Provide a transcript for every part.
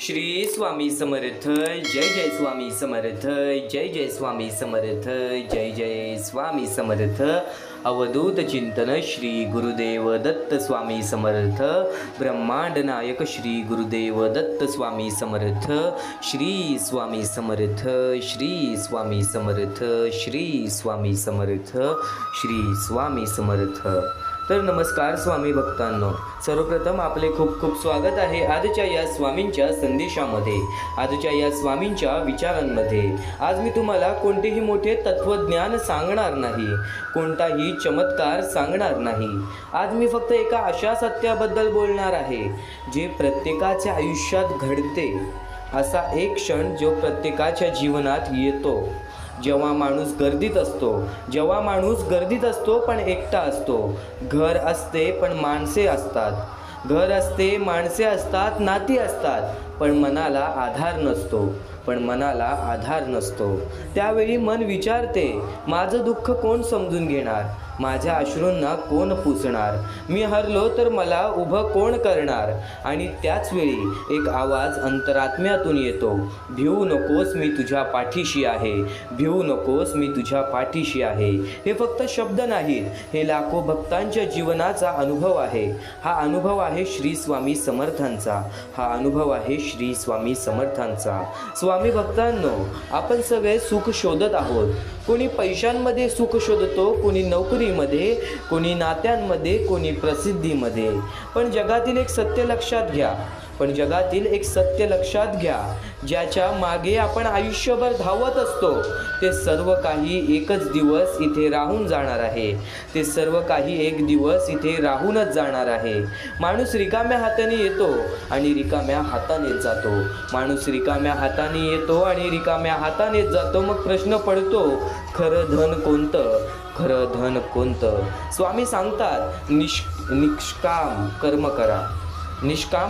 श्री स्वामी समर्थ. जय जय स्वामी समर्थ. जय जय स्वामी समर्थ. जय जय स्वामी समर्थ. अवधूत चिंतन श्री गुरुदेव दत्त स्वामी समर्थ. ब्रह्मांड नायक श्री गुरुदेव दत्त स्वामी समर्थ. श्री स्वामी समर्थ. श्री स्वामी समर्थ. श्री स्वामी समर्थ. श्री स्वामी समर्थ. तर नमस्कार स्वामी भक्तांनो, सर्वप्रथम आपले खूप खूप स्वागत आहे आजच्या या स्वामींच्या संदेशामध्ये, आजच्या या स्वामींच्या विचारांमध्ये. आज मी तुम्हाला कोणतेही मोठे तत्वज्ञान सांगणार नाही, कोणताही चमत्कार सांगणार नाही. आज मी फक्त एका अशा सत्याबद्दल बोलणार आहे जे प्रत्येकाच्या आयुष्यात घडते. असा एक क्षण जो प्रत्येकाच्या जीवनात येतो जेव्हा माणूस गर्दीत असतो पण एकटा असतो. घर असते पण माणसे असतात. घर असते, माणसे असतात, नाती असतात, पण मनाला आधार नसतो. त्यावेळी मन विचारते, माझं दुःख कोण समजून घेणार? माझ्या अश्रूंना कोण पुसणार? मी हरलो तर मला उभं कोण करणार? आणि त्याच वेळी एक आवाज अंतरात्म्यातून येतो, भिवू नकोस, मी तुझ्या पाठीशी आहे. भिवू नकोस, मी तुझ्या पाठीशी आहे. हे फक्त शब्द नाहीत, हे लाखो भक्तांच्या जीवनाचा अनुभव आहे. हा अनुभव आहे श्री स्वामी समर्थांचा. स्वामी भक्तांनो, आपण सगळे सुख शोधत आहोत. कोणी पैशांमध्ये सुख शोधतो, कोणी नोकरीमध्ये, कोणी नात्यांमध्ये, कोणी प्रसिद्धीमध्ये. पण जगातील एक सत्य लक्षात घ्या, ज्याच्या मागे आपण आयुष्यभर धावत असतो, ते सर्व काही एकच दिवस इथे राहून जाणार आहे. ते सर्व काही एक दिवस इथे राहूनच जाणार आहे. माणूस रिकाम्या हाताने येतो आणि रिकाम्या हाताने जातो. माणूस रिकाम्या हाताने येतो आणि रिकाम्या हाताने जातो. मग प्रश्न पडतो, खरं धन कोणतं? स्वामी सांगतात, निष्काम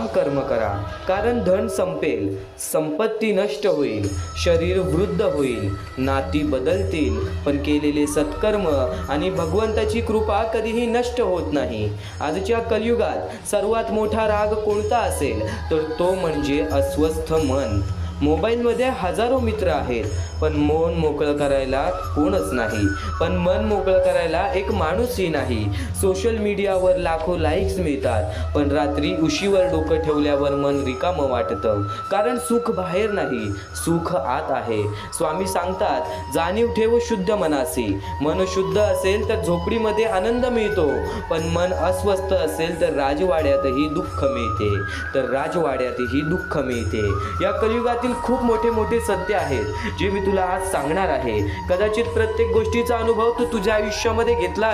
कर्म करा. कारण धन संपेल, संपत्ती नष्ट होईल, शरीर वृद्ध होईल, नाती बदलतील, पण केलेले सत्कर्म आणि भगवंताची कृपा कधीही नष्ट होत नाही. आजच्या कलियुगात सर्वात मोठा राग कोणता असेल तर तो म्हणजे अस्वस्थ मन. मोबाईलमध्ये हजारो मित्र आहेत, पण मन मोकळं करायला कोणच नाही. पण मन मोकळं करायला एक माणूसही नाही. सोशल मीडियावर लाखो लाईक्स मिळतात, पण रात्री उशीवर डोकं ठेवल्यावर मन रिकामं वाटतं. कारण सुख बाहेर नाही, सुख आत आहे. स्वामी सांगतात, जाणीव ठेव शुद्ध मनासी. मन शुद्ध असेल तर झोपडीमध्ये आनंद मिळतो, पण मन अस्वस्थ असेल तर राजवाड्यातही दुःख मिळते. या कलियुगातील खूप मोठे सत्य आहेत जे मी तुला आज सांगणार आहे. कदाचित प्रत्येक गोष्टीचा अनुभव तू तुझ्या आयुष्यामध्ये घेतला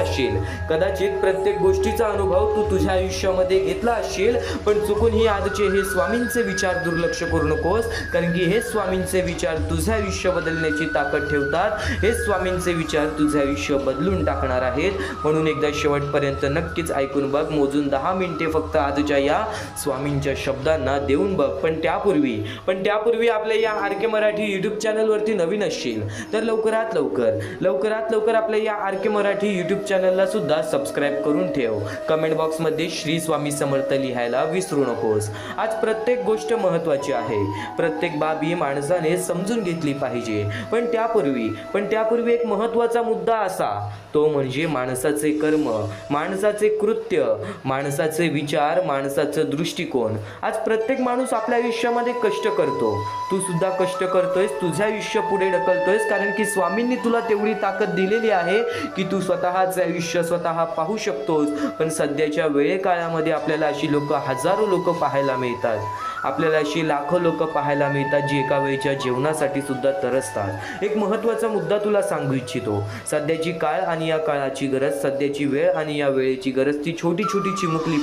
असेल, पण चुकूनही आजचे हे स्वामींचे विचार दुर्लक्ष करू नकोस. कारण की हे स्वामींचे विचार तुझे आयुष्य बदलण्याची ताकद ठेवतात. हे स्वामींचे विचार तुझे आयुष्य बदलून टाकणार आहेत. म्हणून एकदा शेवटपर्यंत नक्कीच ऐकून बघ. मोजून 10 मिनिटे फक्त आजच्या या स्वामींच्या शब्दांना देऊन बघ. पण त्यापूर्वी आपल्या या आर.के. मराठी यूट्यूब चॅनलवरती नवीन असशील तर लवकरात लवकर आपल्या या आर.के. मराठी यूट्यूब चॅनलला सुद्धा सबस्क्राईब करून ठेव. कमेंट बॉक्समध्ये श्री स्वामी समर्थ लिहायला विसरू नकोस. आज प्रत्येक गोष्ट महत्त्वाची आहे. प्रत्येक बाब ही माणसाने समजून घेतली पाहिजे. पण त्यापूर्वी एक महत्त्वाचा मुद्दा असा, तो म्हणजे माणसाचे कर्म, माणसाचे कृत्य, माणसाचे विचार, माणसाचं दृष्टिकोन. आज प्रत्येक माणूस आपल्या आयुष्यामध्ये कष्ट करतो. तू सुद्धा कष्ट करतोयस, तुझं आयुष्य पुढे ढकलतोयस. कारण की स्वामींनी तुला तेवढी ताकद दिलेली आहे की तू स्वतःचं आयुष्य स्वतः पाहू शकतोस. पण सध्याच्या वेळेकाळामध्ये आपल्याला अशी हजारो लोक पाहायला मिळतात. आपल्याला अशी लाखो लोक पाहायला मिळतात जी एका वेळच्या जेवणासाठी सुद्धा तरसतात. एक महत्त्वाचा मुद्दा तुला सांगू इच्छितो. सध्याची काळ आणि या काळाची गरज, सध्याची वेळ आणि या वेळेची गरज, ती छोटी छोटी चिमुकली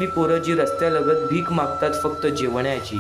पोरं जी रस्त्यालगत भीक मागतात फक्त जेवण्याची.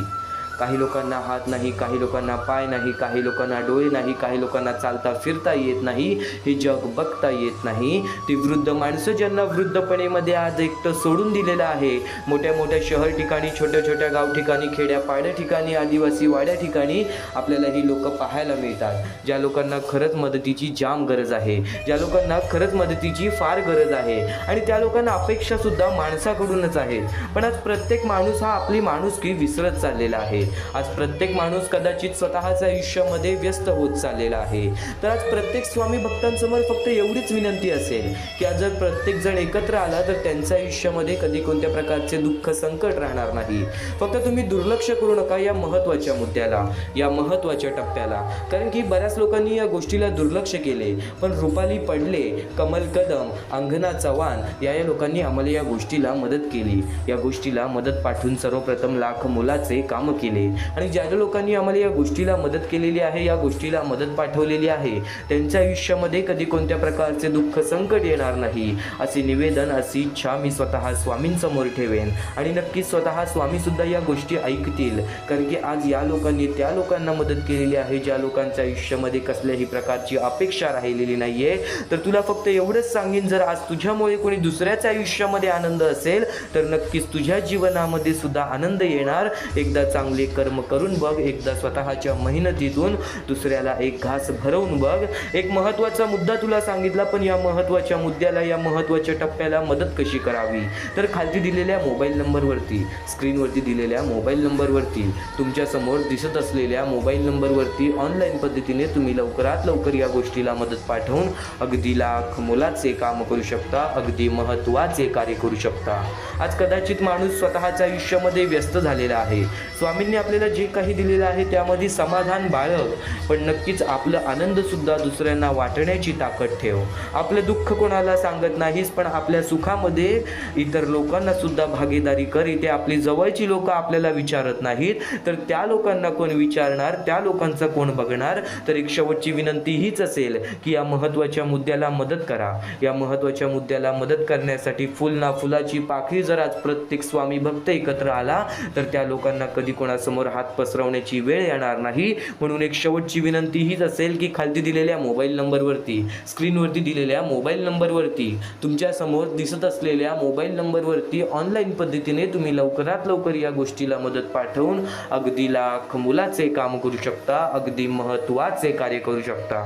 काही लोकांना हात नाही, काही लोकांना पाय नाही, काही लोकांना डोळे नाही, काही लोकांना चालता फिरता येत नाही, हे जग बघता येत नाही. ती वृद्ध माणसं ज्यांना वृद्धपणेमध्ये आज एकटं सोडून दिलेलं आहे, मोठ्या मोठ्या शहर ठिकाणी, छोट्या छोट्या गाव ठिकाणी, खेड्यापाड्या ठिकाणी, आदिवासी वाड्या ठिकाणी आपल्याला ही लोक पाहायला मिळतात. ज्या लोकांना खरंच मदतीची जाम गरज आहे, ज्या लोकांना खरंच मदतीची फार गरज आहे, आणि त्या लोकांना अपेक्षा सुद्धा माणसाकडूनच आहेत. पण आज प्रत्येक माणूस हा आपली माणुसकी विसरत चाललेला आहे. आज प्रत्येक माणूस कदाचित स्वतःच्या आयुष्यामध्ये व्यस्त होत चाललेला आहे. तर आज प्रत्येक स्वामी भक्तांसमोर फक्त एवढीच विनंती असेल की आज जर प्रत्येक जण एकत्र आला तर त्यांच्या आयुष्यामध्ये कधी कोणत्या प्रकारचे दुःख संकट राहणार नाही. फक्त तुम्ही दुर्लक्ष करू नका या महत्त्वाच्या मुद्द्याला, या महत्त्वाच्या टप्प्याला. कारण की बऱ्याच लोकांनी या गोष्टीला दुर्लक्ष केले. पण रुपाली पडले, कमल कदम, अंगना चव्हाण या लोकांनी आम्हाला या गोष्टीला मदत केली. या गोष्टीला मदत पाठवून सर्वप्रथम लाख मोलाचे काम केले. आणि ज्या लोकांनी आम्हाला या गोष्टीला मदत केलेली आहे, या गोष्टीला मदत पाठवलेली आहे, त्यांच्या आयुष्यामध्ये कधी कोणत्या प्रकारचे दुःख संकट येणार नाही, असे निवेदन, अशी इच्छा मी स्वतः स्वामींसमोर ठेवेन. आणि नक्कीच स्वतः स्वामीसुद्धा या गोष्टी ऐकतील. कारण की आज या लोकांनी त्या लोकांना मदत केलेली आहे ज्या लोकांच्या आयुष्यामध्ये कसल्याही प्रकारची अपेक्षा राहिलेली नाही आहे. तर तुला फक्त एवढंच सांगेन, जर आज तुझ्यामुळे कोणी दुसऱ्याच्या आयुष्यामध्ये आनंद असेल तर नक्कीच तुझ्या जीवनामध्ये सुद्धा आनंद येणार. एकदा चांगले कर्म करून बघ, एकदा स्वतःच्या मेहनतीतून दुसऱ्याला एक घास भरवून बघ. एक महत्त्वाचा मुद्दा तुला सांगितला, पण या महत्त्वाच्या मुद्द्याला, या महत्त्वाच्या टप्प्याला मदत कशी करावी, तर खालती दिलेल्या मोबाईल नंबरवरती, स्क्रीनवरती दिलेल्या मोबाईल नंबरवरती, तुमच्यासमोर दिसत असलेल्या मोबाईल नंबरवरती ऑनलाईन पद्धतीने तुम्ही लवकरात लवकर या गोष्टीला मदत पाठवून अगदी लाख मोलाचे काम करू शकता, अगदी महत्त्वाचे कार्य करू शकता. आज कदाचित माणूस स्वतःच्या आयुष्यामध्ये व्यस्त झालेला आहे. स्वामींनी आपल्याला जे काही दिलेलं आहे त्यामध्ये समाधान बाळग, पण नक्कीच आपलं आनंदसुद्धा दुसऱ्यांना वाटण्याची ताकद ठेव. आपलं दुःख कोणाला सांगत नाहीस, पण आपल्या सुखामध्ये इतर लोकांना सुद्धा भागीदारी कर. इथे आपली जवळची लोक आपल्याला विचारत नाहीत, तर त्या लोकांना कोण विचारणार, त्या लोकांचं कोण बघणार. तर एक शेवटची विनंती हीच असेल की या महत्त्वाच्या मुद्द्याला मदत करा. या महत्त्वाच्या मुद्द्याला मदत करण्यासाठी फुल ना फुलाची पाकळी जर आज प्रत्येक स्वामी भक्त एकत्र आला तर त्या लोकांना कधी कोणासमोर हात पसरवण्याची वेळ येणार नाही. म्हणून एक शेवटची विनंती हीच असेल की खालती दिलेल्या मोबाईल नंबरवरती, स्क्रीनवरती दिलेल्या मोबाईल नंबरवरती, तुमच्यासमोर दिसत असलेल्या मोबाईल नंबरवरती ऑनलाईन पद्धतीने तुम्ही लवकरात लवकर या गोष्टीला मदत पाठवून अगदी लाख मोलाचे काम करू शकता, अगदी महत्त्वाचे कार्य करू शकता.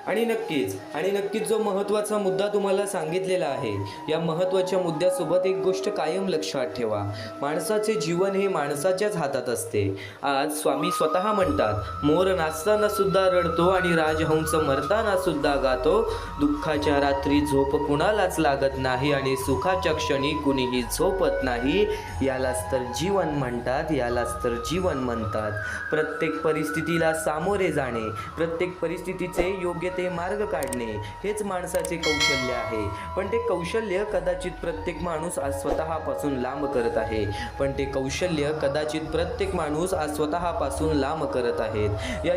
आणि नक्कीच जो महत्त्वाचा मुद्दा तुम्हाला सांगितलेला आहे, या महत्त्वाच्या मुद्द्यासोबत एक गोष्ट कायम लक्षात ठेवा. माणसाचे जीवन हे माणसाच्याच हातात असते. आज स्वामी स्वतः म्हणतात, मोर नाचताना सुद्धा रडतो आणि राजहंस मरताना सुद्धा गातो. दुःखाच्या रात्री झोप कुणालाच लागत नाही आणि सुखाच्या क्षणी कुणीही झोपत नाही. यालाच तर जीवन म्हणतात, यालाच तर जीवन म्हणतात. प्रत्येक परिस्थितीला सामोरे जाणे, प्रत्येक परिस्थितीचे योग्य ते मार्ग काढणे हेच माणसाचे कौशल्य आहे. पण ते कौशल्य कदाचित प्रत्येक माणूस आज स्वतःपासून लांब करत आहे. पण ते कौशल्य कदाचित प्रत्येक माणूस आज स्वतःपासून लांब करत आहेत. या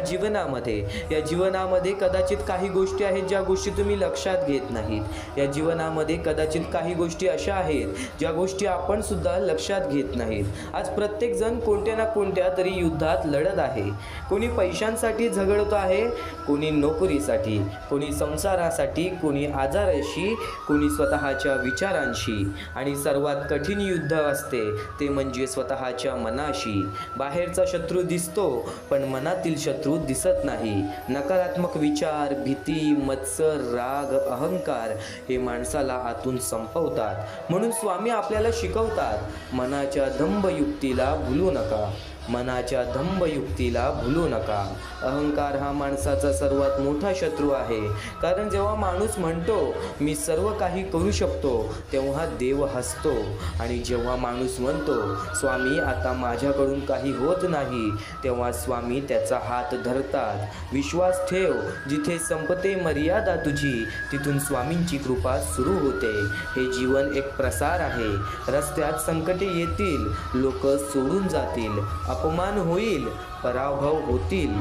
जीवनामध्ये कदाचित काही गोष्टी आहेत ज्या गोष्टी तुम्ही लक्षात घेत नाहीत. या जीवनामध्ये कदाचित काही गोष्टी अशा आहेत ज्या गोष्टी आपण सुद्धा लक्षात घेत नाहीत. आज प्रत्येक जण कोणत्या ना कोणत्या तरी युद्धात लढत आहे. कोणी पैशांसाठी झगडत आहे, कोणी नोकरीसाठी, कोणी संसारासाठी, कोणी आजाराशी, कोणी स्वतःच्या विचारांशी. आणि सर्वात कठीण युद्ध असते ते म्हणजे स्वतःच्या मनाशी. बाहेरचा शत्रू दिसतो पण मनातील शत्रू दिसत नाही. नकारात्मक विचार, भीती, मत्सर, राग, अहंकार हे माणसाला आतून संपवतात. म्हणून स्वामी आपल्याला शिकवतात, मनाच्या दंभयुक्तीला भुलू नका, मनाच्या दंभयुक्तीला भुलू नका. अहंकार हा माणसाचा सर्वात मोठा शत्रू आहे. कारण जेव्हा माणूस म्हणतो मी सर्व काही करू शकतो तेव्हा देव हसतो. आणि जेव्हा माणूस म्हणतो स्वामी आता माझ्याकडून काही होत नाही, तेव्हा स्वामी त्याचा हात धरतात. विश्वास ठेव, जिथे संपते मर्यादा तुझी तिथून स्वामींची कृपा सुरू होते. हे जीवन एक प्रसार आहे. रस्त्यात संकटे येतील, लोक सोडून जातील, अपमान होईल, पराभव होतील,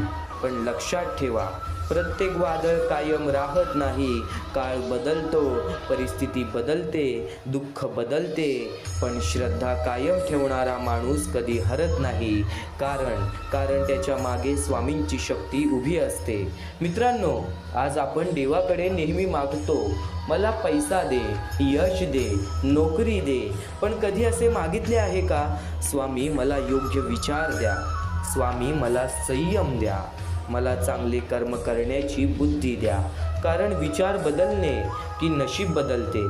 पण लक्षात ठेवा प्रत्येक वादळ कायम राहत नाही. काळ बदलतो, परिस्थिती बदलते, दुःख बदलते, पण श्रद्धा कायम ठेवणारा माणूस कधी हरत नाही. कारण त्याच्या मागे स्वामींची शक्ती उभी असते. मित्रांनो, आज आपण देवाकडे नेहमी मागतो, मला पैसा दे, यश दे, नोकरी दे, पण कधी असे मागितले आहे का, स्वामी मला योग्य विचार द्या, स्वामी मला संयम द्या, मला चांगले कर्म करण्याची बुद्धी द्या. कारण विचार बदलणे की नशीब बदलते.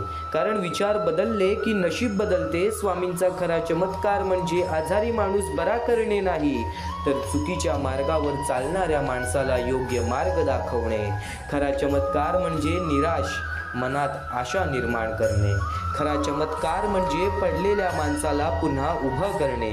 विचार बदलले की नशीब बदलते. स्वामींचा खरा चमत्कार म्हणजे आजारी माणूस बरा करणे नाही, तर चुकीच्या मार्गावर चालणाऱ्या माणसाला योग्य मार्ग दाखवणे. खरा चमत्कार म्हणजे निराश मनात आशा निर्माण करणे. खरा चमत्कार म्हणजे पडलेल्या माणसाला पुन्हा उभं करणे.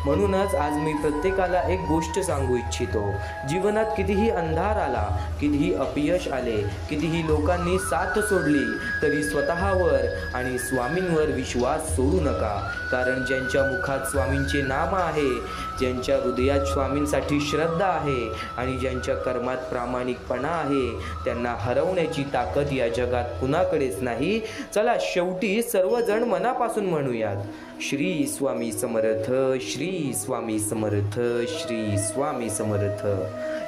म्हणूनच आज मी प्रत्येकाला एक गोष्ट सांगू इच्छितो. जीवनात कितीही अंधार आला, कितीही अपयश आले, कितीही लोकांनी साथ सोडली, तरी स्वतःवर आणि स्वामींवर विश्वास सोडू नका. कारण ज्यांच्या मुखात स्वामींचे नाम आहे, ज्यांच्या हृदयात स्वामींसाठी श्रद्धा आहे आणि ज्यांच्या कर्मात प्रामाणिकपणा आहे, त्यांना हरवण्याची ताकद या जगात कुणाकडेच नाही. चला शेवटी सर्वजण मनापासून म्हणूयात, श्री स्वामी समर्थ, श्री स्वामी समर्थ, श्री स्वामी समर्थ.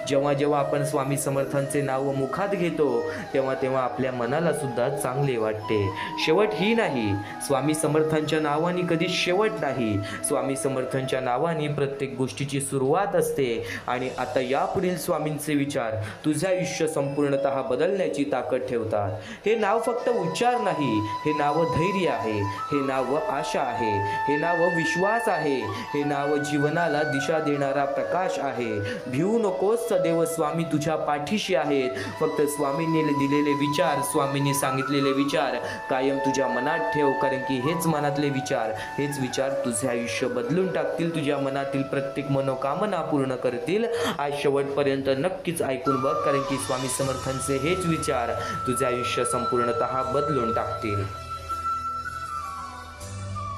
जेव्हा आपण स्वामी समर्थांचे नाव मुखात घेतो तेव्हा आपल्या मनाला सुद्धा चांगले वाटते. शेवट ही नाही, स्वामी समर्थांच्या नावाने कधी शेवट नाही. स्वामी समर्थांच्या नावाने प्रत्येक गोष्टीची सुरुवात असते. आणि आता यापुढील स्वामींचे विचार तुझे आयुष्य संपूर्णतः बदलण्याची ताकद ठेवतात. हे नाव फक्त उच्चार नाही, हे नाव धैर्य आहे, हे नाव आशा आहे, हे नाव विश्वास आहे, हे नाव जीवनाला दिशा देणारा प्रकाश आहे. भिवू नकोस, सदैव स्वामी तुझ्या पाठीशी आहेत. फक्त स्वामींनी दिलेले विचार, स्वामींनी सांगितलेले विचार कायम तुझ्या मनात ठेव. कारण की हेच मनातले विचार, हेच विचार तुझे आयुष्य बदलून टाकतील, तुझ्या मनातील प्रत्येक मनोकामना पूर्ण करतील. आज शेवटपर्यंत नक्कीच ऐकून बघ, कारण की स्वामी समर्थांचे हेच विचार तुझे आयुष्य संपूर्णतः बदलून टाकतील.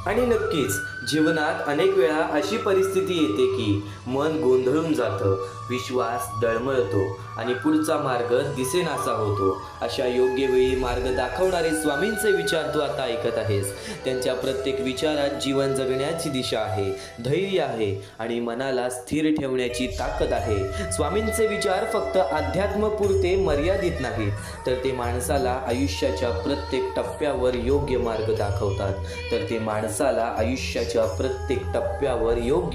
आणि नक्कीच जीवनात अनेक वेळा अशी परिस्थिती येते की मन गोंधळून जातं, विश्वास डळमळतो आणि पुढचा मार्ग दिसेनासा होतो. अशा योग्य वेळी मार्ग दाखवणारे स्वामींचे विचार तू आता ऐकत आहेस. त्यांच्या प्रत्येक विचारात जीवन जगण्याची दिशा आहे, धैर्य आहे आणि मनाला स्थिर ठेवण्याची ताकद आहे. स्वामींचे विचार फक्त अध्यात्मपुरते मर्यादित नाहीत, तर ते माणसाला आयुष्याच्या प्रत्येक टप्प्यावर योग्य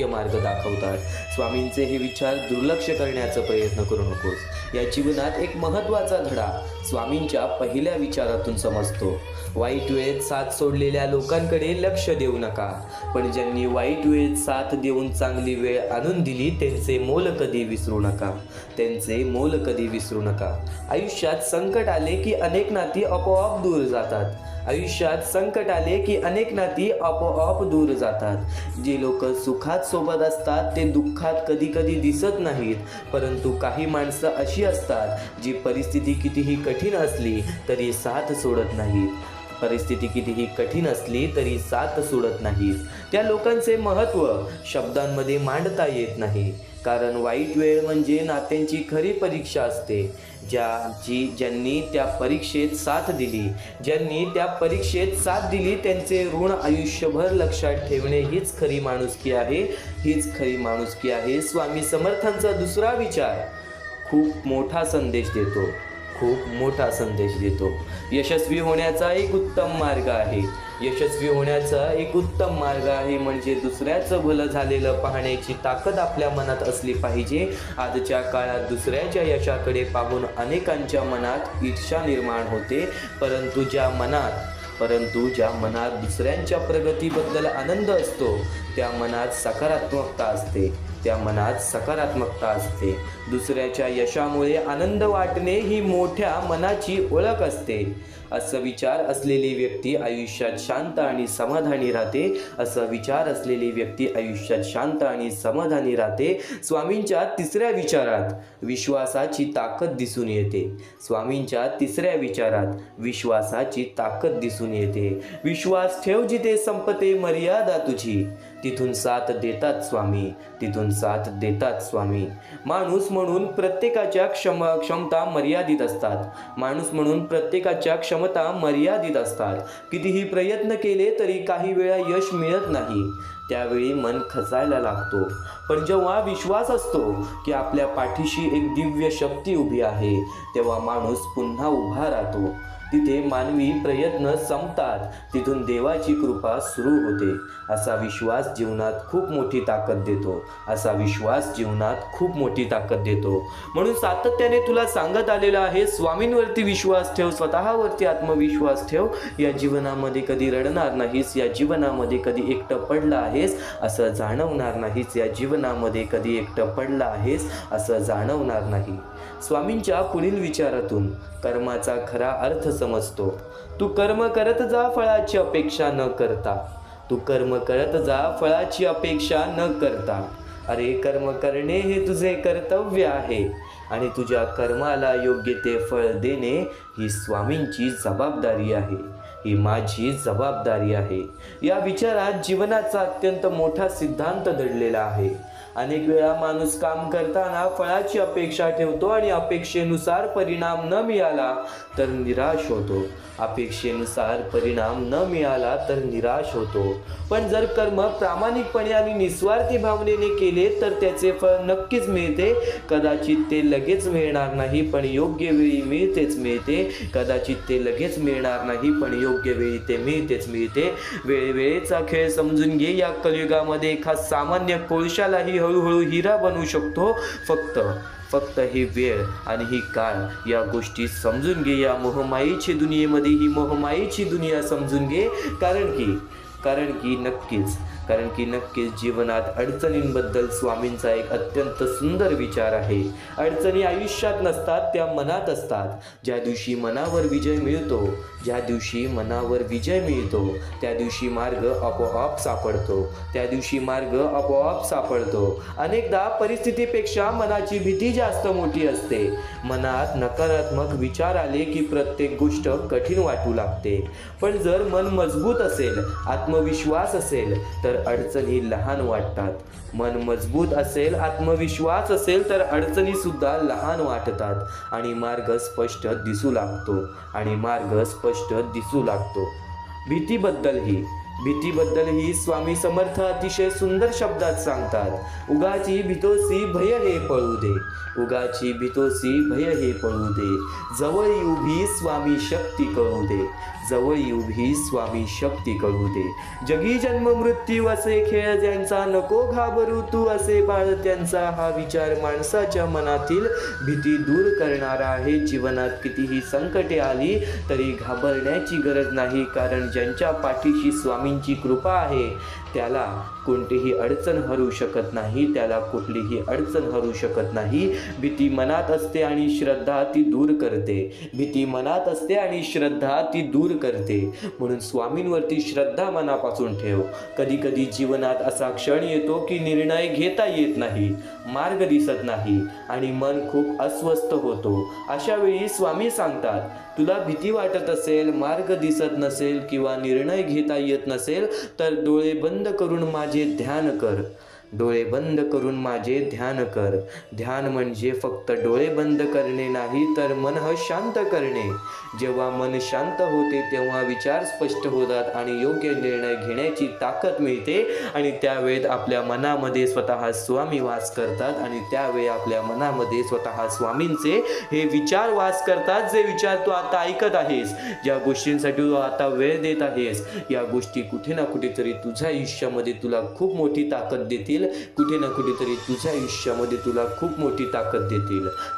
मार्ग दाखवतात. स्वामींचे हे विचार दुर्लक्ष करण्याचा प्रयत्न करू नकोस. या जीवनात एक महत्त्वाचा धडा स्वामींच्या पहिल्या विचारातून समजतो. वाईट वेळेत साथ सोडलेल्या लोकांकडे लक्ष देऊ नका, पण ज्यांनी वाईट वेळेत साथ देऊन चांगली वेळ आणून दिली त्यांचे मोल कधी विसरू नका. आयुष्यात संकट आले की अनेक नाती आपोआप दूर जातात. जे लोक सुखात सोबत असतात ते दुःखात कधी कधी दिसत नाहीत, परंतु काही माणसं अशी असतात जी परिस्थिती कितीही कठीण असली तरी साथ सोडत नाहीत. त्या लोकांचे महत्त्व शब्दांमध्ये मांडता येत नाही. कारण वाईट वेळ म्हणजे नात्यांची खरी परीक्षा असते. ज्यांनी त्या परीक्षेत साथ दिली त्यांचे ऋण आयुष्यभर लक्षात ठेवणे हीच खरी माणुसकी आहे. स्वामी समर्थांचा दुसरा विचार खूप मोठा संदेश देतो. यशस्वी होण्याचा एक उत्तम मार्ग आहे म्हणजे दुसऱ्याचं भलं झालेलं पाहण्याची ताकद आपल्या मनात असली पाहिजे. आजच्या काळात दुसऱ्याच्या यशाकडे पाहून अनेकांच्या मनात ईर्ष्या निर्माण होते, परंतु ज्या मनात दुसऱ्यांच्या प्रगतीबद्दल आनंद असतो त्या मनात सकारात्मकता असते. दुसऱ्याच्या यशामुळे आनंद वाटणे ही मोठ्या मनाची ओळख असते. असं विचार असलेली व्यक्ती आयुष्यात शांत आणि समाधानी राहते. स्वामींच्या तिसऱ्या विचारात विश्वासाची ताकद दिसून येते. विश्वास ठेव जिथे संपते मर्यादा तुझी. तिथून साथ देतात स्वामी, तिथून साथ देतात स्वामी. माणूस म्हणून प्रत्येकाच्या क्षमता मर्यादित असतात. माणूस म्हणून प्रत्येकाच्या क्षमता मर्यादित असतात. कितीही प्रयत्न केले तरी काही वेळा यश मिळत नाही. त्यावेळी मन खचायला लागतो. पण जेव्हा विश्वास असतो की आपल्या पाठीशी एक दिव्य शक्ती उभी आहे, तेव्हा माणूस पुन्हा उभा राहतो. तिथे मानवी प्रयत्न संपतात, तिथून देवाची कृपा सुरू होते. असा विश्वास जीवनात खूप मोठी ताकद देतो. असा विश्वास जीवनात खूप मोठी ताकद देतो. म्हणून सातत्याने तुला सांगत आलेलं आहे, स्वामींवरती विश्वास ठेव, स्वतःवरती आत्मविश्वास ठेव. या जीवनामध्ये कधी रडणार नाहीस, या जीवनामध्ये कधी एकटं पडला आहेस असं जाणवणार नाहीस, या जीवनामध्ये कधी एकटं पडला आहेस असं जाणवणार नाही. स्वामींच्या पुढील विचारातून कर्माचा खरा अर्थ समजतो. तू कर्म करत जा फळाची अपेक्षा न करता. तू कर्म करत जा फळाची अपेक्षा न करता. अरे कर्म करणे हे तुझे कर्तव्य आहे आणि तुझ्या कर्माला योग्य ते फळ देणे ही स्वामींची जबाबदारी आहे, ही माझी जबाबदारी आहे. या विचारात जीवनाचा अत्यंत मोठा सिद्धांत दडलेला आहे. अनेक वेळा माणूस काम करताना फळाची अपेक्षा ठेवतो आणि अपेक्षेनुसार परिणाम न मिळाला तर निराश होतो. अपेक्षेनुसार परिणाम न मिळाला तर निराश होतो. पण जर कर्म प्रामाणिकपणे आणि निस्वार्थी भावनेने केले तर त्याचे फळ नक्कीच मिळते. कदाचित ते लगेच मिळणार नाही, पण योग्य वेळी मिळते. कदाचित ते लगेच मिळणार नाही, पण योग्य वेळी ते मिळते. वेळेचा खेळ समजून घे. या कलियुगामध्ये एका सामान्य कोळशालाही हळूहळू हिरा बनवू शकतो. फक्त ही वेळ आणि ही काळ या गोष्टी समजून घे. या मोहमायेची दुनियेमध्ये ही मोहमायेची दुनिया समजून घे. कारण की नक्कीच जीवनात अडचणींबद्दल स्वामींचा एक अत्यंत सुंदर विचार आहे. अडचणी आयुष्यात नसतात, त्या मनात असतात. ज्या दिवशी मनावर विजय मिळतो, त्या दिवशी मार्ग आपोआप सापडतो. अनेकदा परिस्थितीपेक्षा मनाची भीती जास्त मोठी असते. मनात नकारात्मक विचार आले की प्रत्येक गोष्ट कठीण वाटू लागते. पण जर मन मजबूत असेल, आत्मविश्वास असेल तर अडचणी लहान वाटतात. मन मजबूत असेल, आत्मविश्वास असेल तर अडचणी सुद्धा लहान वाटतात आणि मार्ग स्पष्ट दिसू लागतो. भीतीबद्दलही स्वामी समर्थ अतिशय सुंदर शब्दात सांगतात. उगाची भीतोसी भय हे पळू दे. जवळी उभी स्वामी शक्ती कळू दे. जगी जन्म मृत्यू असे खेळ ज्यांचा, नको घाबरू तू असे बाळ त्यांचा. हा विचार माणसाच्या मनातील भीती दूर करणारा आहे. जीवनात कितीही संकटे आली तरी घाबरण्याची गरज नाही, कारण ज्यांच्या पाठीशी स्वामींची कृपा आहे त्याला कोणतीही अडचण हरू शकत नाही. भीती मनात असते आणि श्रद्धा ती दूर करते. म्हणून स्वामींवरती श्रद्धा मनापासून ठेव. कधी जीवनात असा क्षण येतो की निर्णय घेता येत नाही, मार्ग दिसत नाही आणि मन खूप अस्वस्थ होतो. अशा वेळी स्वामी सांगतात, तुला भीती वाटत असेल, मार्ग दिसत नसेल किंवा निर्णय घेता येत नसेल तर डोळे बंद करून माझे ध्यान कर. ध्यान म्हणजे फक्त डोळे बंद करणे नाही, तर मन शांत करणे. जेव्हा मन शांत होते तेव्हा विचार स्पष्ट होतात आणि योग्य निर्णय घेण्याची ताकद मिळते. आणि त्यावेळेत आपल्या मनामध्ये स्वतः स्वामी वास करतात आणि त्यावेळी आपल्या मनामध्ये स्वतः स्वामींचे हे विचार वास करतात. जे विचार तू आता ऐकत आहेस, ज्या गोष्टींसाठी तू आता वेळ देत आहेस, या गोष्टी कुठे ना कुठेतरी तुझ्या आयुष्यामध्ये तुला खूप मोठी ताकद देतील.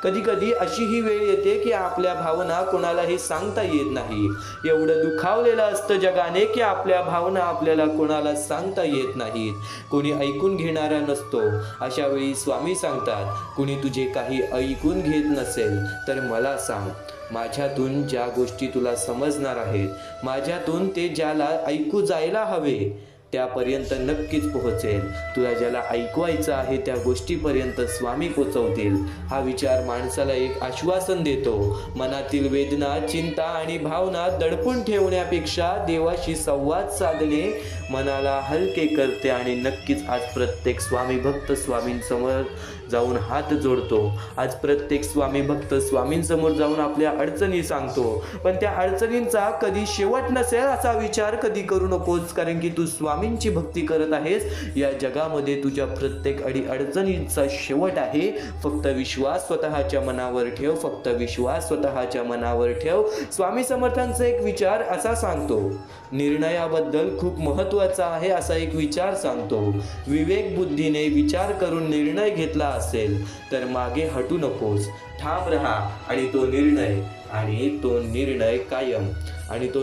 कधी अशी ही वेळ येते की आपल्या भावना कोणालाही सांगता येत नाही. एवढं दुखावलेलं असतं जगाने की आपल्या भावना आपल्याला कोणाला सांगता येत नाहीत. कोणी ऐकून घेणारा नसतो. अशा वेळी स्वामी सांगतात, कुणी तुझे काही ऐकून घेत नसेल तर मला सांग. माझ्यातून ज्या गोष्टी तुला समजणार आहेत, माझ्यातून ते ज्याला ऐकू जायला हवे त्यापर्यंत नक्कीच पोहोचेल. तुला ज्याला ऐकवायचं आहे त्या गोष्टीपर्यंत स्वामी पोचवतील. हा विचार माणसाला एक आश्वासन देतो. मनातील वेदना, चिंता आणि भावना दडपून ठेवण्यापेक्षा देवाशी संवाद साधणे मनाला हलके करते आणि नक्कीच आज प्रत्येक स्वामी भक्त स्वामींसमोर जाऊन हात जोडतो. आज प्रत्येक स्वामी भक्त स्वामींसमोर जाऊन आपल्या अडचणी सांगतो. पण त्या अडचणींचा कधी शेवट नसेल असा विचार कधी करू नकोस, कारण की तू स्वामींची भक्ती करत आहेस. या जगामध्ये तुझ्या प्रत्येक अडचणींचा शेवट आहे. फक्त विश्वास स्वतःच्या मनावर ठेव, फक्त विश्वास स्वतःच्या मनावर ठेव. स्वामी समर्थांचा एक विचार असा सांगतो, निर्णयाबद्दल खूप महत्त्वाचा आहे असा एक विचार सांगतो. विवेक बुद्धीने विचार करून निर्णय घेतला असेल तर मागे हटू नकोस, ठाम रहा आणि तो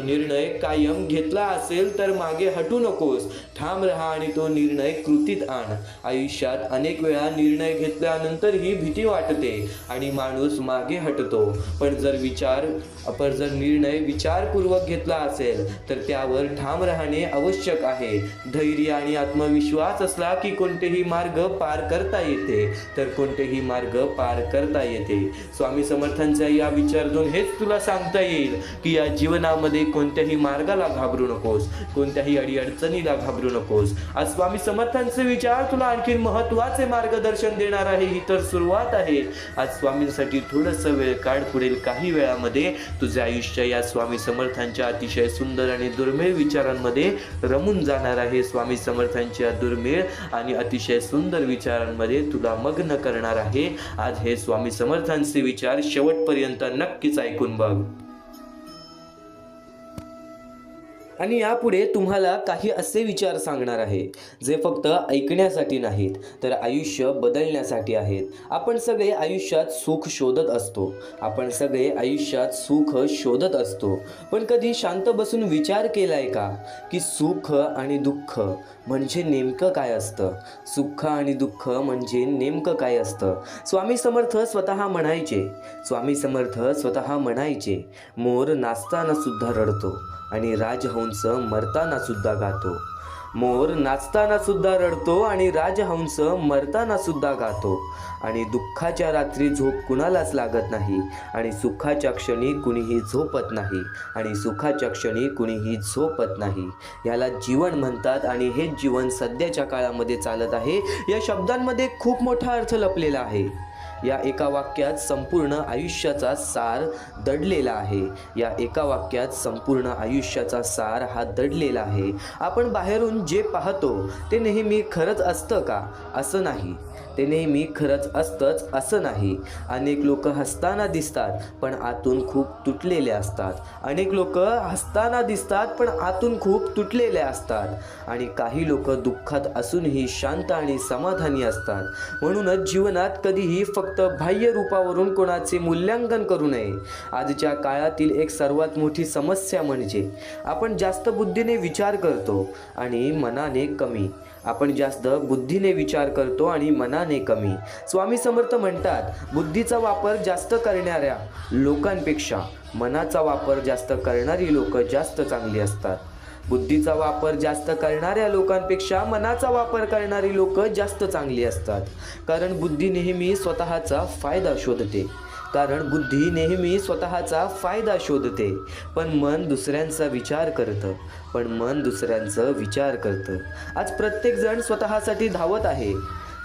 निर्णय कायम घेतला असेल तर मागे हटू नकोस, ठाम रहा आणि तो निर्णय कृतीत आण. आयुष्यात अनेक वेळा निर्णय घेतल्यानंतरही भीती वाटते आणि माणूस मागे हटतो. पण जर निर्णय विचारपूर्वक घेतला असेल तर त्यावर ठाम राहणे आवश्यक आहे. धैर्य आणि आत्मविश्वास असला की कोणतेही मार्ग पार करता येते. स्वामी समर्थांच्या या विचारातून हेच तुला सांगता येईल की या जीवनामध्ये कोणत्याही मार्गाला घाबरू नकोस, कोणत्याही अडीअडचणीला घाबरू नकोस. आज स्वामी समर्थांचे विचार तुला आणखी महत्त्वाचे मार्गदर्शन देणार आहे. ही तर सुरुवात आहे. आज स्वामींसाठी थोडंसं वेळ काढ. पुढील काही वेळामध्ये तुझे आयुष्य या स्वामी समर्थांच्या अतिशय सुंदर आणि दुर्मिळ विचारांमध्ये रमून जाणार आहे. स्वामी समर्थांच्या दुर्मिळ आणि अतिशय सुंदर विचारांमध्ये तुला मग्न करणार आहे. आज हे स्वामी समर्थांचे विचार शेवटपर्यंत नक्कीच ऐकून बघ. आणि यापुढे तुम्हाला काही असे विचार सांगणार आहे जे फक्त ऐकण्यासाठी नाहीत तर आयुष्य बदलण्यासाठी आहेत. आपण सगळे आयुष्यात सुख शोधत असतो. पण कधी शांत बसून विचार केलाय का की सुख आणि दुःख म्हणजे नेमकं काय असतं? सुख आणि दुःख म्हणजे नेमकं काय असतं? स्वामी समर्थ स्वतः म्हणायचे, मोर नाचताना सुद्धा रडतो आणि राजहंस मरताना सुद्धा गातो. मोर नाचताना सुद्धा रडतो आणि राजहंस मरताना सुद्धा गातो. आणि दुःखाच्या रात्री झोप कुणालाच लागत नाही आणि सुखाच्या क्षणी कुणीही झोपत नाही. याला जीवन म्हणतात आणि हे जीवन सध्याच्या काळामध्ये चालत आहे. या शब्दांमध्ये खूप मोठा अर्थ लपलेला आहे. या एका वाक्यात संपूर्ण आयुष्याचा सार दडलेला आहे. आपण बाहेरून जे पाहतो ते नेहमी खरंच असतं का? असं नाही. ते नेहमी खरंच असतंच असं नाही. अनेक लोक हसताना दिसतात पण आतून खूप तुटलेले असतात. आणि काही लोक दुःखात असूनही शांत आणि समाधानी असतात. म्हणूनच जीवनात कधीही फक्त बाह्य रूपावरून कोणाचे मूल्यांकन करू नये. आजच्या काळातील एक सर्वात मोठी समस्या म्हणजे आपण जास्त बुद्धीने विचार करतो आणि मनाने कमी. स्वामी समर्थ म्हणतात, बुद्धीचा वापर जास्त करणाऱ्या लोकांपेक्षा मनाचा वापर जास्त करणारी लोक जास्त चांगली असतात. बुद्धीचा वापर जास्त करणाऱ्या लोकांपेक्षा मनाचा वापर करणारी लोक जास्त चांगली असतात. कारण बुद्धी नेहमी स्वतःचा फायदा शोधते. पण मन दुसऱ्यांचा विचार करतं. आज प्रत्येक जण स्वतःसाठी धावत आहे,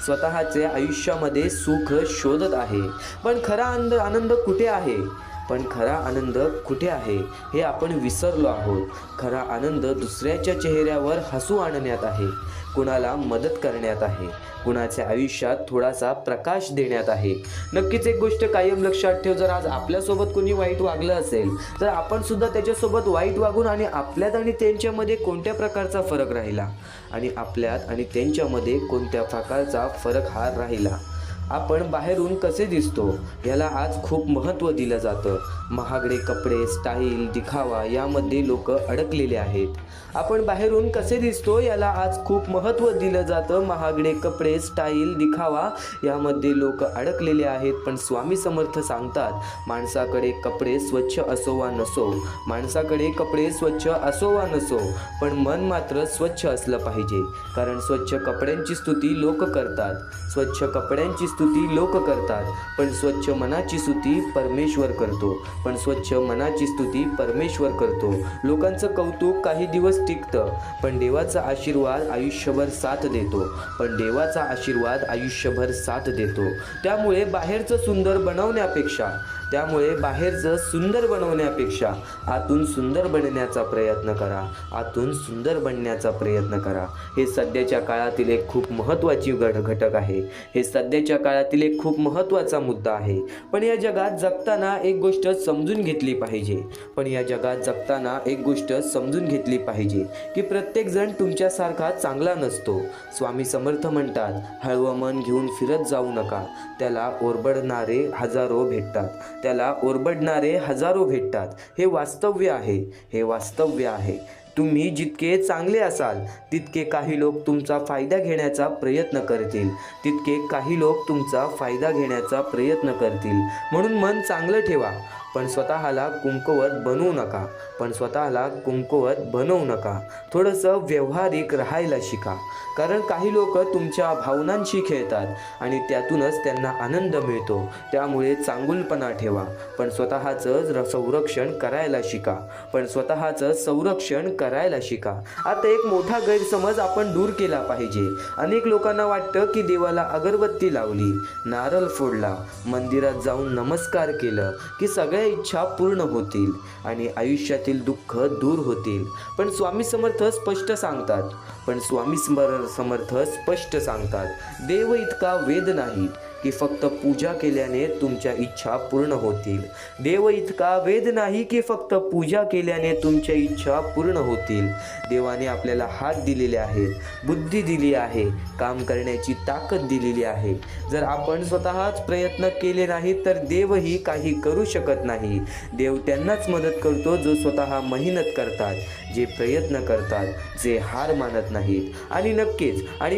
स्वतःचे आयुष्यामध्ये सुख शोधत आहे. पण खरा आनंद कुठे आहे हे आपण विसरलो आहोत. खरा आनंद दुसऱ्याच्या चेहऱ्यावर हसू आणण्यात आहे, कुणाला मदत करण्यात आहे, कुणाच्या आयुष्यात थोडासा प्रकाश देण्यात आहे. नक्कीच एक गोष्ट कायम लक्षात ठेव, जर आज आपल्यासोबत कोणी वाईट वागलं असेल तर आपण सुद्धा त्याच्यासोबत वाईट वागून आणि आपल्यात आणि त्यांच्यामध्ये कोणत्या प्रकारचा फरक राहिला आणि आपल्यात आणि त्यांच्यामध्ये कोणत्या प्रकारचा फरक हा राहिला. आपण बाहेरून कसे दिसतो याला आज खूप महत्त्व दिलं जातं. महागडे कपडे, स्टाईल, दिखावा यामध्ये लोक अडकलेले आहेत. आपण बाहेरून कसे दिसतो याला आज खूप महत्त्व दिलं जातं. महागडे कपडे, स्टाईल, दिखावा यामध्ये लोक अडकलेले आहेत. पण स्वामी समर्थ सांगतात, माणसाकडे कपडे स्वच्छ असो वा नसो, माणसाकडे कपडे स्वच्छ असो वा नसो, पण मन मात्र स्वच्छ असलं पाहिजे. कारण स्वच्छ कपड्यांची स्तुती लोक करतात, स्वच्छ कपड्यांची स्तुती लोक करतात, पण स्वच्छ मनाची स्तुती परमेश्वर करतो. पण स्वच्छ मनाची स्तुती परमेश्वर करतो. लोकांचं कौतुक काही दिवस टिकतं, पण देवाचा आशीर्वाद आयुष्यभर साथ देतो. पण देवाचा आशीर्वाद आयुष्यभर साथ देतो. त्यामुळे बाहेरचं सुंदर बनवण्यापेक्षा आतून सुंदर बनण्याचा प्रयत्न करा. आतून सुंदर बनण्याचा प्रयत्न करा. हे सध्याच्या काळातील एक खूप महत्त्वाची घटक आहे. हे सध्याच्या काळातील एक खूप महत्त्वाचा मुद्दा आहे. पण या जगात जगताना एक गोष्ट समजून घेतली पाहिजे की प्रत्येक जण तुमच्यासारखा चांगला नसतो. स्वामी समर्थ म्हणतात, हळवं मन घेऊन फिरत जाऊ नका. त्याला ओरबडणारे हजारो भेटतात. हे वास्तव्य आहे. तुम्ही जितके चांगले असाल तितके काही लोक तुमचा फायदा घेण्याचा प्रयत्न करतील. म्हणून मन चांगलं ठेवा, पण स्वतःला कुंकवत बनवू नका. थोडंसं व्यावहारिक राहायला शिका. कारण काही लोक तुमच्या भावनांशी खेळतात आणि त्यातूनच त्यांना आनंद मिळतो. त्यामुळे चांगुलपणा ठेवा, पण स्वतःचं संरक्षण करायला शिका. आता एक मोठा गैरसमज आपण दूर केला पाहिजे. अनेक लोकांना वाटतं की देवाला अगरबत्ती लावली, नारळ फोडला, मंदिरात जाऊन नमस्कार केलं की सगळ्या इच्छा पूर्ण होतील आणि आयुष्यातील दुःख दूर होतील. पण स्वामी समर्थ स्पष्ट सांगतात, देव इतका वेद नाही की फक्त पूजा केल्याने तुमच्या इच्छा पूर्ण होतील. देवाने आपल्याला हात दिलेले आहेत, बुद्धी दिली आहे, काम करण्याची ताकद दिलेली आहे. जर आपण स्वतःच प्रयत्न केले नाहीत तर देवही काही करू शकत नाही. देव त्यांनाच मदत करतो जो स्वतः मेहनत करतात, जे प्रयत्न करतात, जे हार मानत नाहीत. आणि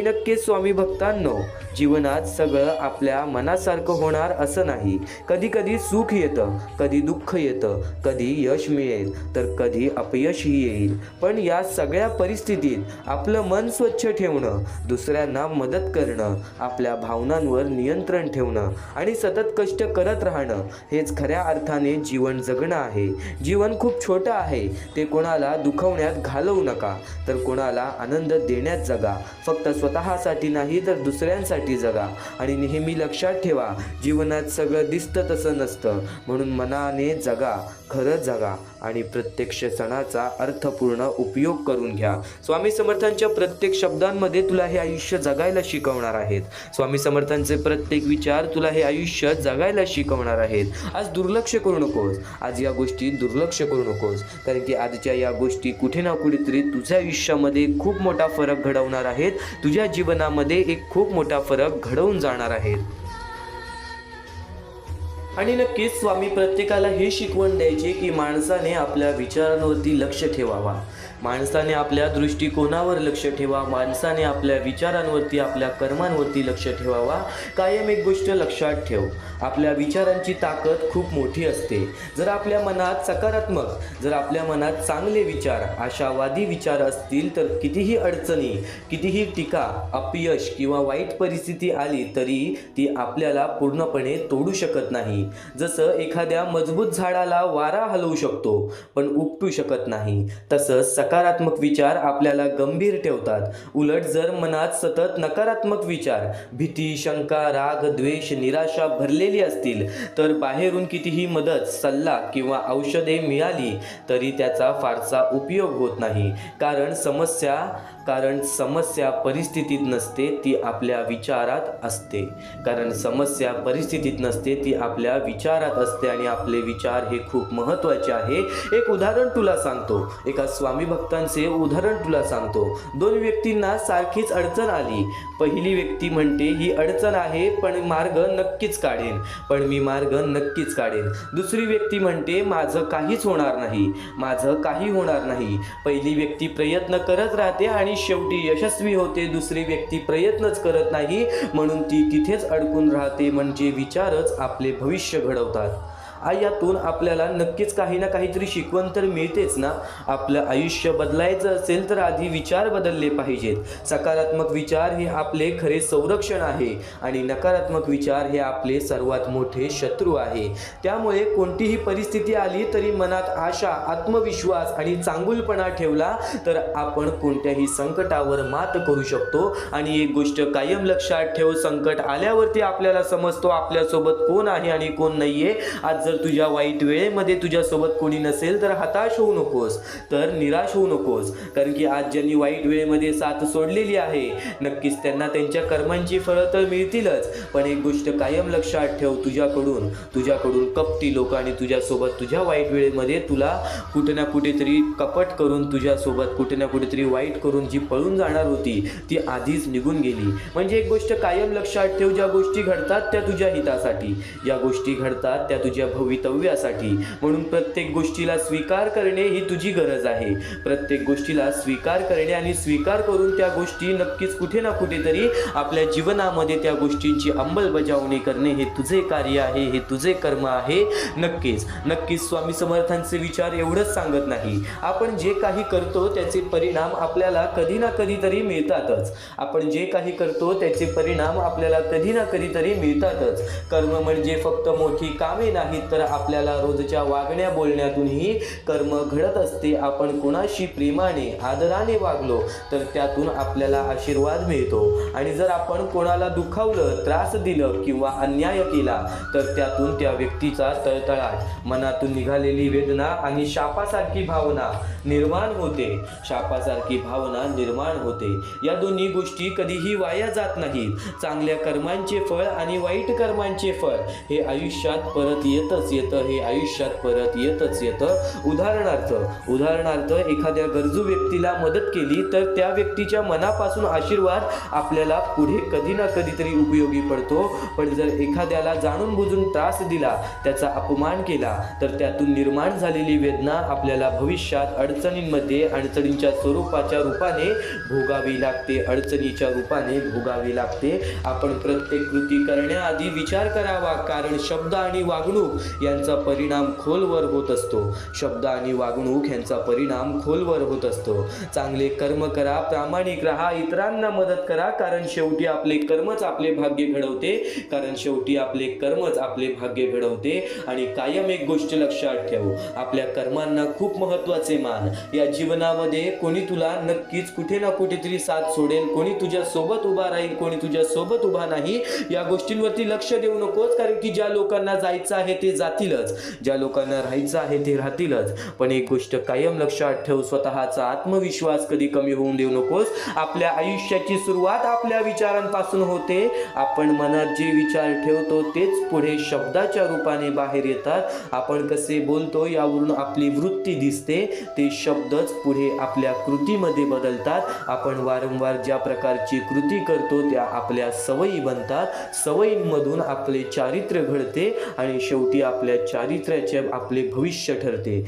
नक्कीच स्वामी भक्तांनो, जीवनात सगळं आपल्या मनासारखं होणार असं नाही. कधी सुख येतं, कधी दुःख येतं, कधी यश मिळेल तर कधी अपयशही येईल. पण या सगळ्या परिस्थितीत आपलं मन स्वच्छ ठेवणं, दुसऱ्यांना मदत करणं, आपल्या भावनांवर नियंत्रण ठेवणं आणि सतत कष्ट करत राहणं हेच खऱ्या अर्थाने जीवन जगणं आहे. जीवन खूप छोटं आहे. ते कोणाला दुखवण्यात घालवू नका, तर कोणाला आनंद देण्यात जगा. फक्त स्वतःसाठी नाही तर दुसऱ्यांसाठी जगा. आणि नेहमी लक्षात ठेवा, जीवनात सगळं दिसतं तसं नसतं. म्हणून मनाने जगा, खरं जगा आणि प्रत्येक क्षणाचा अर्थपूर्ण उपयोग करून घ्या. स्वामी समर्थांच्या प्रत्येक शब्दांमध्ये तुला हे आयुष्य जगायला शिकवणार आहेत. स्वामी समर्थांचे प्रत्येक विचार तुला हे आयुष्य जगायला शिकवणार आहेत. आज दुर्लक्ष करू नकोस. आज या गोष्टी दुर्लक्ष करू नकोस. कारण की आजच्या या गोष्टी कुठे ना कुठेतरी तुझ्या आयुष्यामध्ये खूप मोठा फरक घडवणार आहेत. तुझ्या जीवनामध्ये एक खूप मोठा फरक घडवून जाणार आहेत. आणि नक्कीच स्वामी प्रत्येकाला हे शिकवण द्यायचे की माणसाने आपल्या विचारांवरती लक्ष ठेवावा, माणसाने आपल्या दृष्टिकोनावर लक्ष ठेवा, माणसाने आपल्या विचारांवरती, आपल्या कर्मांवरती लक्ष ठेवावा. कायम एक गोष्ट लक्षात ठेव, आपल्या विचारांची ताकद खूप मोठी असते. जर आपल्या मनात चांगले विचार, आशावादी विचार असतील तर कितीही अडचणी, कितीही टीका, अपयश किंवा वाईट परिस्थिती आली तरी ती आपल्याला पूर्णपणे तोडू शकत नाही. जसं एखाद्या मजबूत झाडाला वारा हलवू शकतो पण उपटू शकत नाही, तसंच सकारात्मक विचार आपल्याला गंभीर ठेवतात. उलट जर मनात सतत नकारात्मक विचार, भीती, शंका, राग, द्वेष, निराशा भरलेली असतील तर बाहेरून कितीही मदत, सल्ला किंवा औषधे मिळाली तरी त्याचा फारसा उपयोग होत नाही. कारण समस्या कारण समस्या परिस्थितीत नसते, ती आपल्या विचारात असते. कारण समस्या परिस्थितीत नसते, ती आपल्या विचारात असते आणि आपले विचार हे खूप महत्त्वाचे आहे. एक उदाहरण तुला सांगतो, एका स्वामी भक्तांचे उदाहरण तुला सांगतो. दोन व्यक्तींना सारखीच अडचण आली. पहिली व्यक्ती म्हणते ही अडचण आहे पण मार्ग नक्कीच काढेन, पण मी मार्ग नक्कीच काढेन. दुसरी व्यक्ती म्हणते माझं काहीच होणार नाही, माझं काही होणार नाही. पहिली व्यक्ती प्रयत्न करत राहते आणि शेवटी यशस्वी होते. दुसरी व्यक्ती प्रयत्नच करत नाही म्हणून ती तिथेच अडकून राहते. म्हणजे विचारच आपले भविष्य घडवतात. यातून आपल्याला नक्कीच काही ना काहीतरी शिकवण तर मिळतेच ना. आपलं आयुष्य बदलायचं असेल तर आधी विचार बदलले पाहिजेत. सकारात्मक विचार हे आपले खरे संरक्षण आहे आणि नकारात्मक विचार हे आपले सर्वात मोठे शत्रू आहे. त्यामुळे कोणतीही परिस्थिती आली तरी मनात आशा, आत्मविश्वास आणि चांगुलपणा ठेवला तर आपण कोणत्याही संकटावर मात करू शकतो. आणि एक गोष्ट कायम लक्षात ठेव, संकट आल्यावरती आपल्याला समजतो आपल्यासोबत कोण आहे आणि कोण नाहीये. आज जर तुझ्या वाईट वेळेमध्ये तुझ्यासोबत कोणी नसेल तर हताश होऊ नकोस, तर निराश होऊ नकोस. कारण की आज ज्यांनी वाईट वेळेमध्ये साथ सोडलेली आहे नक्कीच त्यांना त्यांच्या कर्मांची फळं तर मिळतीलच. पण एक गोष्ट कायम लक्षात ठेव, तुझ्याकडून कपटी लोक आणि तुझ्यासोबत तुझ्या वाईट वेळेमध्ये तुला कुठे ना कुठेतरी कपट करून, तुझ्यासोबत कुठे ना कुठेतरी वाईट करून जी पळून जाणार होती ती आधीच निघून गेली. म्हणजे एक गोष्ट कायम लक्षात ठेव, ज्या गोष्टी घडतात त्या तुझ्या हितासाठी, ज्या गोष्टी घडतात त्या तुझ्या भवितव्यासाठी. म्हणून प्रत्येक गोष्टीला स्वीकार करणे ही तुझी गरज आहे. प्रत्येक गोष्टीला स्वीकार करणे आणि स्वीकार करून त्या गोष्टी नक्कीच कुठे ना कुठेतरी आपल्या जीवनामध्ये त्या गोष्टींची अंमलबजावणी करणे हे तुझे कार्य आहे, हे तुझे कर्म आहे. नक्कीच स्वामी समर्थांचे विचार एवढंच सांगत नाही, आपण जे काही करतो त्याचे परिणाम आपल्याला कधी ना कधीतरी मिळतातच. आपण जे काही करतो त्याचे परिणाम आपल्याला कधी ना कधीतरी मिळतातच. कर्म म्हणजे फक्त मोठी कामे नाहीत तर आपल्याला रोजच्या वागण्या बोलण्यातूनही कर्म घडत असते. आपण कोणाशी प्रेमाने, आदराने वागलो तर त्यातून आपल्याला आशीर्वाद मिळतो. आणि जर आपण कोणाला दुखावलं, त्रास दिलं किंवा अन्याय केला तर त्यातून त्या व्यक्तीचा तळतळाट, मनातून निघालेली वेदना आणि शापासारखी भावना निर्माण होते. या दोन्ही गोष्टी कधीही वाया जात नाहीत. चांगल्या कर्मांचे फळ आणि वाईट कर्मांचे फळ हे आयुष्यात परत येतच येतं. उदाहरणार्थ एखाद्या गरजू व्यक्तीला मदत केली तर त्या व्यक्तीच्या मनापासून आशीर्वाद आपल्याला पुढे कधी ना कधीतरी उपयोगी पडतो. पण जर एखाद्याला जाणून बुजून त्रास दिला, त्याचा अपमान केला तर त्यातून निर्माण झालेली वेदना आपल्याला भविष्यात अडचणींच्या स्वरूपाच्या रूपाने भोगावी लागते. आपण प्रत्येक कृती करण्याआधी विचार करावा, कारण शब्द आणि वागणूक यांचा परिणाम खोलवर होत असतो. चांगले कर्म करा, प्रामाणिक राहा, इतरांना मदत करा, कारण शेवटी आपले कर्मच आपले भाग्य घडवते. आणि कायम एक गोष्ट लक्षात ठेव, आपल्या कर्मांना खूप महत्त्वाचे मान. या जीवनामध्ये कोणी तुला नक्कीच कुठे ना कुठेतरी साथ सोडेल, कोणी तुझ्या सोबत उभा राहील, कोणी तुझ्या सोबत उभा नाही. या गोष्टींवरती लक्ष देऊ नकोस, कारण की ज्या लोकांना जायचं आहे ते जातीलच, ज्या लोकांना राहायचं आहे ते राहतीलच. पण एक गोष्ट कायम लक्षात ठेव, स्वतःचा आत्मविश्वास कधी कमी होऊन देऊ नकोस. आपल्या आयुष्याची सुरुवात आपल्या विचारांपासून होते. आपण मनात जे विचार ठेवतो तेच पुढे शब्दाच्या रूपाने बाहेर येतात. आपण कसे बोलतो यावरून आपली वृत्ती दिसते, ते शब्दच पुढे आपल्या कृतीमध्ये बदलतात. आपण वारंवार ज्या प्रकारची कृती करतो त्या आपल्या सवयी बनतात. सवयींमधून आपले चारित्र्य घडते आणि शेवटी आपल्या चारित्र्याचे आपले भविष्य ठरते.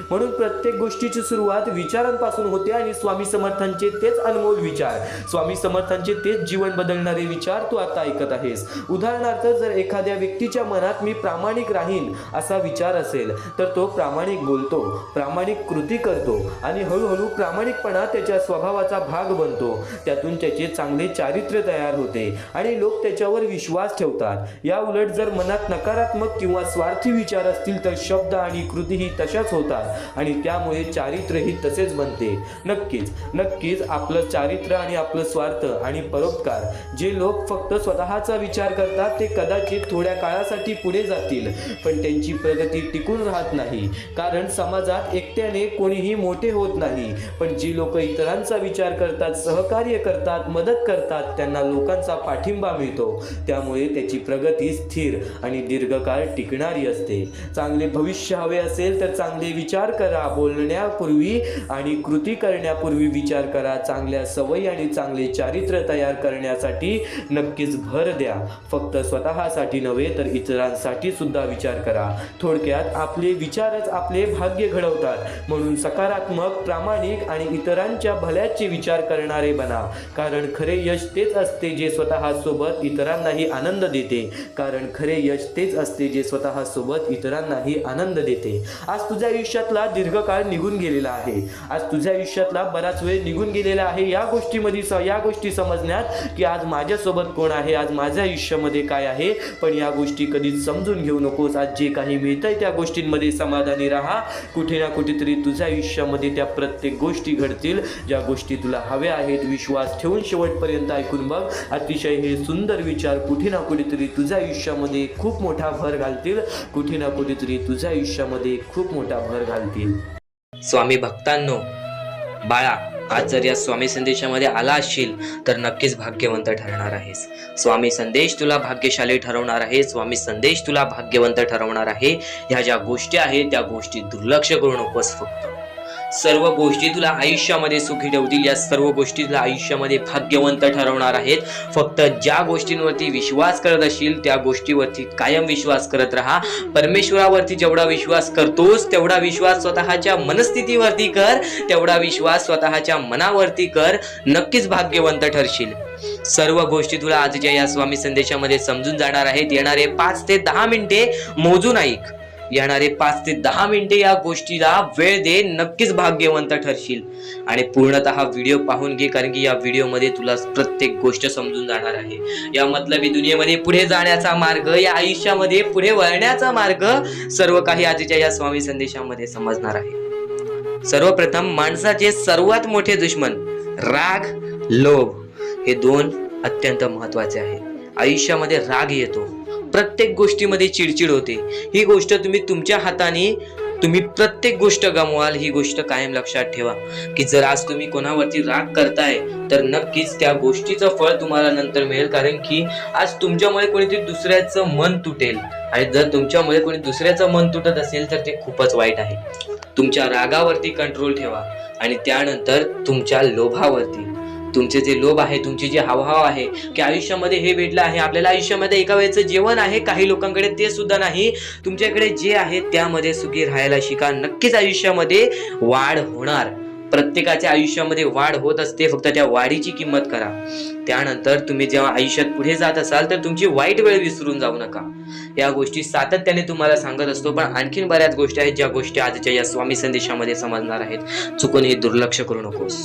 म्हणून प्रत्येक गोष्टीची सुरुवात विचारांपासून होते आणि स्वामी समर्थांचे तेच अनमोल विचार, स्वामी समर्थांचे तेच जीवन बदलणारे विचार तू आता ऐकत आहेस. उदाहरणार्थ, जर एखाद्या व्यक्तीच्या मनात मी प्रामाणिक राहीन असा विचार असेल तर तो प्रामाणिक बोलतो, प्रामाणिक कृती करतो आणि हळूहळू प्रामाणिकपणा त्याच्या स्वभावाचा भाग बनतो. त्यातून त्याचे चांगले चारित्र्य तयार होते आणि लोक त्याच्यावर विश्वास ठेवतात. होतात। या उलट जर मनात नकारात्मक किंवा स्वार्थी विचार असतील तर शब्द आणि कृतीही तशाच होतात आणि त्यामुळे चारित्र्यही तसेच बनते। नक्कीच आपलं चारित्र्य आणि आपलं स्वार्थ आणि परोपकार, जे लोक फक्त स्वतःचा विचार करतात ते कदाचित थोड्या काळासाठी पुढे जातील, पण त्यांची प्रगती टिकून राहत नाही, कारण समाजात एकट्याने कोणीही मोठे होत नाही। पण जी लोक इतरांचा विचार करतात, सहकार्य करतात, मदत करतात, त्यांना लोकांचा पाठिंबा मिळतो, त्यामुळे त्याची प्रगती स्थिर आणि दीर्घकाळ टिकणारी असते। चांगले भविष्य हवे असेल तर चांगले विचार करा, बोलण्यापूर्वी आणि कृती करण्यापूर्वी विचार करा, चांगल्या सवयी आणि चांगले चारित्र्य तयार करण्यासाठी नक्कीच भर द्या। फक्त स्वतःसाठी नव्हे तर इतरांसाठी सुद्धा विचार करा। थोडक्यात आपले विचारच आपले भाग्य घडवतात, म्हणून सकारात्मक, प्रामाणिक आणि इतरांच्या भल्याचे विचार करणारे बना, कारण खरे यश तेच असते जे स्वतः सोबत इतरांनाही आनंद देते। आनंद देते। आज तुझ्या आयुष्यातला दीर्घकाळ निघून गेलेला आहे, आज तुझ्या आयुष्यातला बराच वेळ निघून गेलेला आहे या गोष्टी समजण्यात की आज माझ्यासोबत कोण आहे, आज माझ्या आयुष्यामध्ये काय आहे। पण या गोष्टी कधीच समजून घेऊ नकोस। आज जे काही मिळतंय त्या गोष्टींमध्ये समाधानी राहा। कुठे ना कुठेतरी तुझ्या आयुष्यामध्ये त्या प्रत्येक गोष्टी घडतील ज्या गोष्टी तुला हव्या आहेत। विश्वास ठेवून शेवटपर्यंत ऐकून बघ। अतिशय हे सुंदर विचार कुठे ना कुठेतरी तुझ्या आयुष्यामध्ये खूप मोठा भर घालतील, स्वामी भक्तांनो, बाळा, आज जर या स्वामी संदेशामध्ये आला असशील तर नक्कीच भाग्यवंत ठरणार आहेस। स्वामी संदेश तुला भाग्यशाली ठरवणार आहे, स्वामी संदेश तुला भाग्यवंत ठरवणार आहे। ह्या ज्या गोष्टी आहेत त्या गोष्टी दुर्लक्ष करू नकोस। फक्त सर्व गोष्टी तुला आयुष्यामध्ये सुखी ठेवतील, या सर्व गोष्टी तुला आयुष्यामध्ये भाग्यवंत ठरवणार आहेत। फक्त ज्या गोष्टींवरती विश्वास करत असशील त्या गोष्टीवरती कायम विश्वास करत राहा। परमेश्वरावरती जेवढा विश्वास करतोस तेवढा विश्वास स्वतःच्या मनस्थितीवरती कर, तेवढा विश्वास स्वतःच्या मनावरती कर, नक्कीच भाग्यवंत ठरशील। सर्व गोष्टी तुला आजच्या या स्वामी संदेशामध्ये समजून जाणार आहेत। येणारे 5 ते 10 मिनिटे मोजून ऐक, येणारे 5 ते 10 मिनिटे या गोष्टीला वेळ दे, नक्कीच भाग्यवंत ठरशील। आणि पूर्णतः व्हिडिओ पाहून घे, कारण की या व्हिडिओमध्ये तुला प्रत्येक गोष्ट समजून जाणार आहे। या मतलबी दुनियेमध्ये पुढे जाण्याचा मार्ग, या आयुष्यामध्ये पुढे वळण्याचा मार्ग, सर्व काही आजच्या या स्वामी संदेशामध्ये समजणार आहे। सर्वप्रथम माणसाचे सर्वात मोठे दुश्मन राग, लोभ हे 2 अत्यंत महत्वाचे आहे। आयुष्यामध्ये राग येतो, प्रत्येक गोष्टीमध्ये चिडचिड होते। ही गोष्ट तुम्ही तुमच्या हाताने प्रत्येक गोष्ट गमवाल, ही गोष्ट कायम लक्षात ठेवा की जर आज तुम्ही कोणावरती राग करताय तर नक्कीच त्या गोष्टीचं फळ तुम्हाला नंतर मिळेल, कारण की आज तुमच्यामुळे कोणीतरी दुसऱ्याचं मन तुटेल, आणि जर तुमच्यामुळे कोणी दुसऱ्याचं मन तुटत असेल तर ते खूपच वाईट आहे। तुमच्या रागावरती कंट्रोल ठेवा आणि त्यानंतर तुमच्या लोभावरती, तुमचे जे लोभ आहे, तुमची जे हावभाव आहे की आयुष्यामध्ये हे भेटलं आहे आपल्याला, आयुष्यामध्ये एका वेळेचं जेवण आहे, काही लोकांकडे ते सुद्धा नाही, तुमच्याकडे जे आहे त्यामध्ये सुखी राहायला शिका। नक्कीच आयुष्यामध्ये वाढ होणार, प्रत्येकाच्या आयुष्यामध्ये वाढ होत असते, फक्त त्या वाढीची किंमत करा। त्यानंतर तुम्ही जेव्हा आयुष्यात पुढे जात असाल तर तुमची वाईट वेळ विसरून जाऊ नका। या गोष्टी सातत्याने तुम्हाला सांगत असतो, पण आणखीन बऱ्याच गोष्टी आहेत ज्या गोष्टी आजच्या या स्वामी संदेशामध्ये समजणार आहेत। चुकून हे दुर्लक्ष करू नकोस।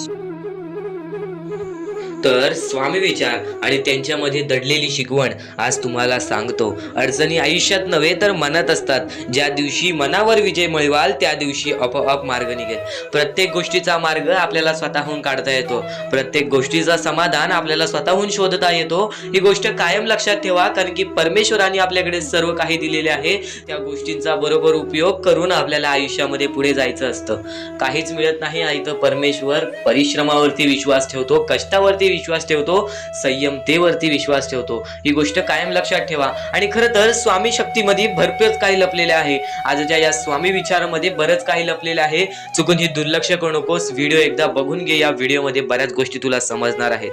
तर स्वामी विचार आणि त्यांच्यामध्ये दडलेली शिकवण आज तुम्हाला सांगतो। अडचणी आयुष्यात नव्हे तर मनात असतात। ज्या दिवशी मनावर विजय मिळवाल त्या दिवशी आपोआप मार्ग निघेल। प्रत्येक गोष्टीचा मार्ग आपल्याला स्वतःहून काढता येतो, प्रत्येक गोष्टीचा समाधान आपल्याला स्वतःहून शोधता येतो। ही गोष्ट कायम लक्षात ठेवा, कारण की परमेश्वराने आपल्याकडे सर्व काही दिलेले आहे, त्या गोष्टींचा बरोबर उपयोग करून आपल्याला आयुष्यामध्ये पुढे जायचं असतं। काहीच मिळत नाही आणि तो परमेश्वर परिश्रमावरती विश्वास ठेवतो, कष्टावरती विश्वास ठेवतो, संयमतेवरती विश्वास ठेवतो। ही गोष्ट कायम लक्षात ठेवा। आणि खरं तर स्वामी शक्तीमध्ये भरपूर काही लपलेले आहे। आजच्या या स्वामी विचारामध्ये बरंच काही लपलेलं आहे, चुकून ही दुर्लक्ष करू नकोस। व्हिडिओ एकदा बघून घे, या व्हिडिओमध्ये बऱ्याच गोष्टी तुला समजणार आहेत।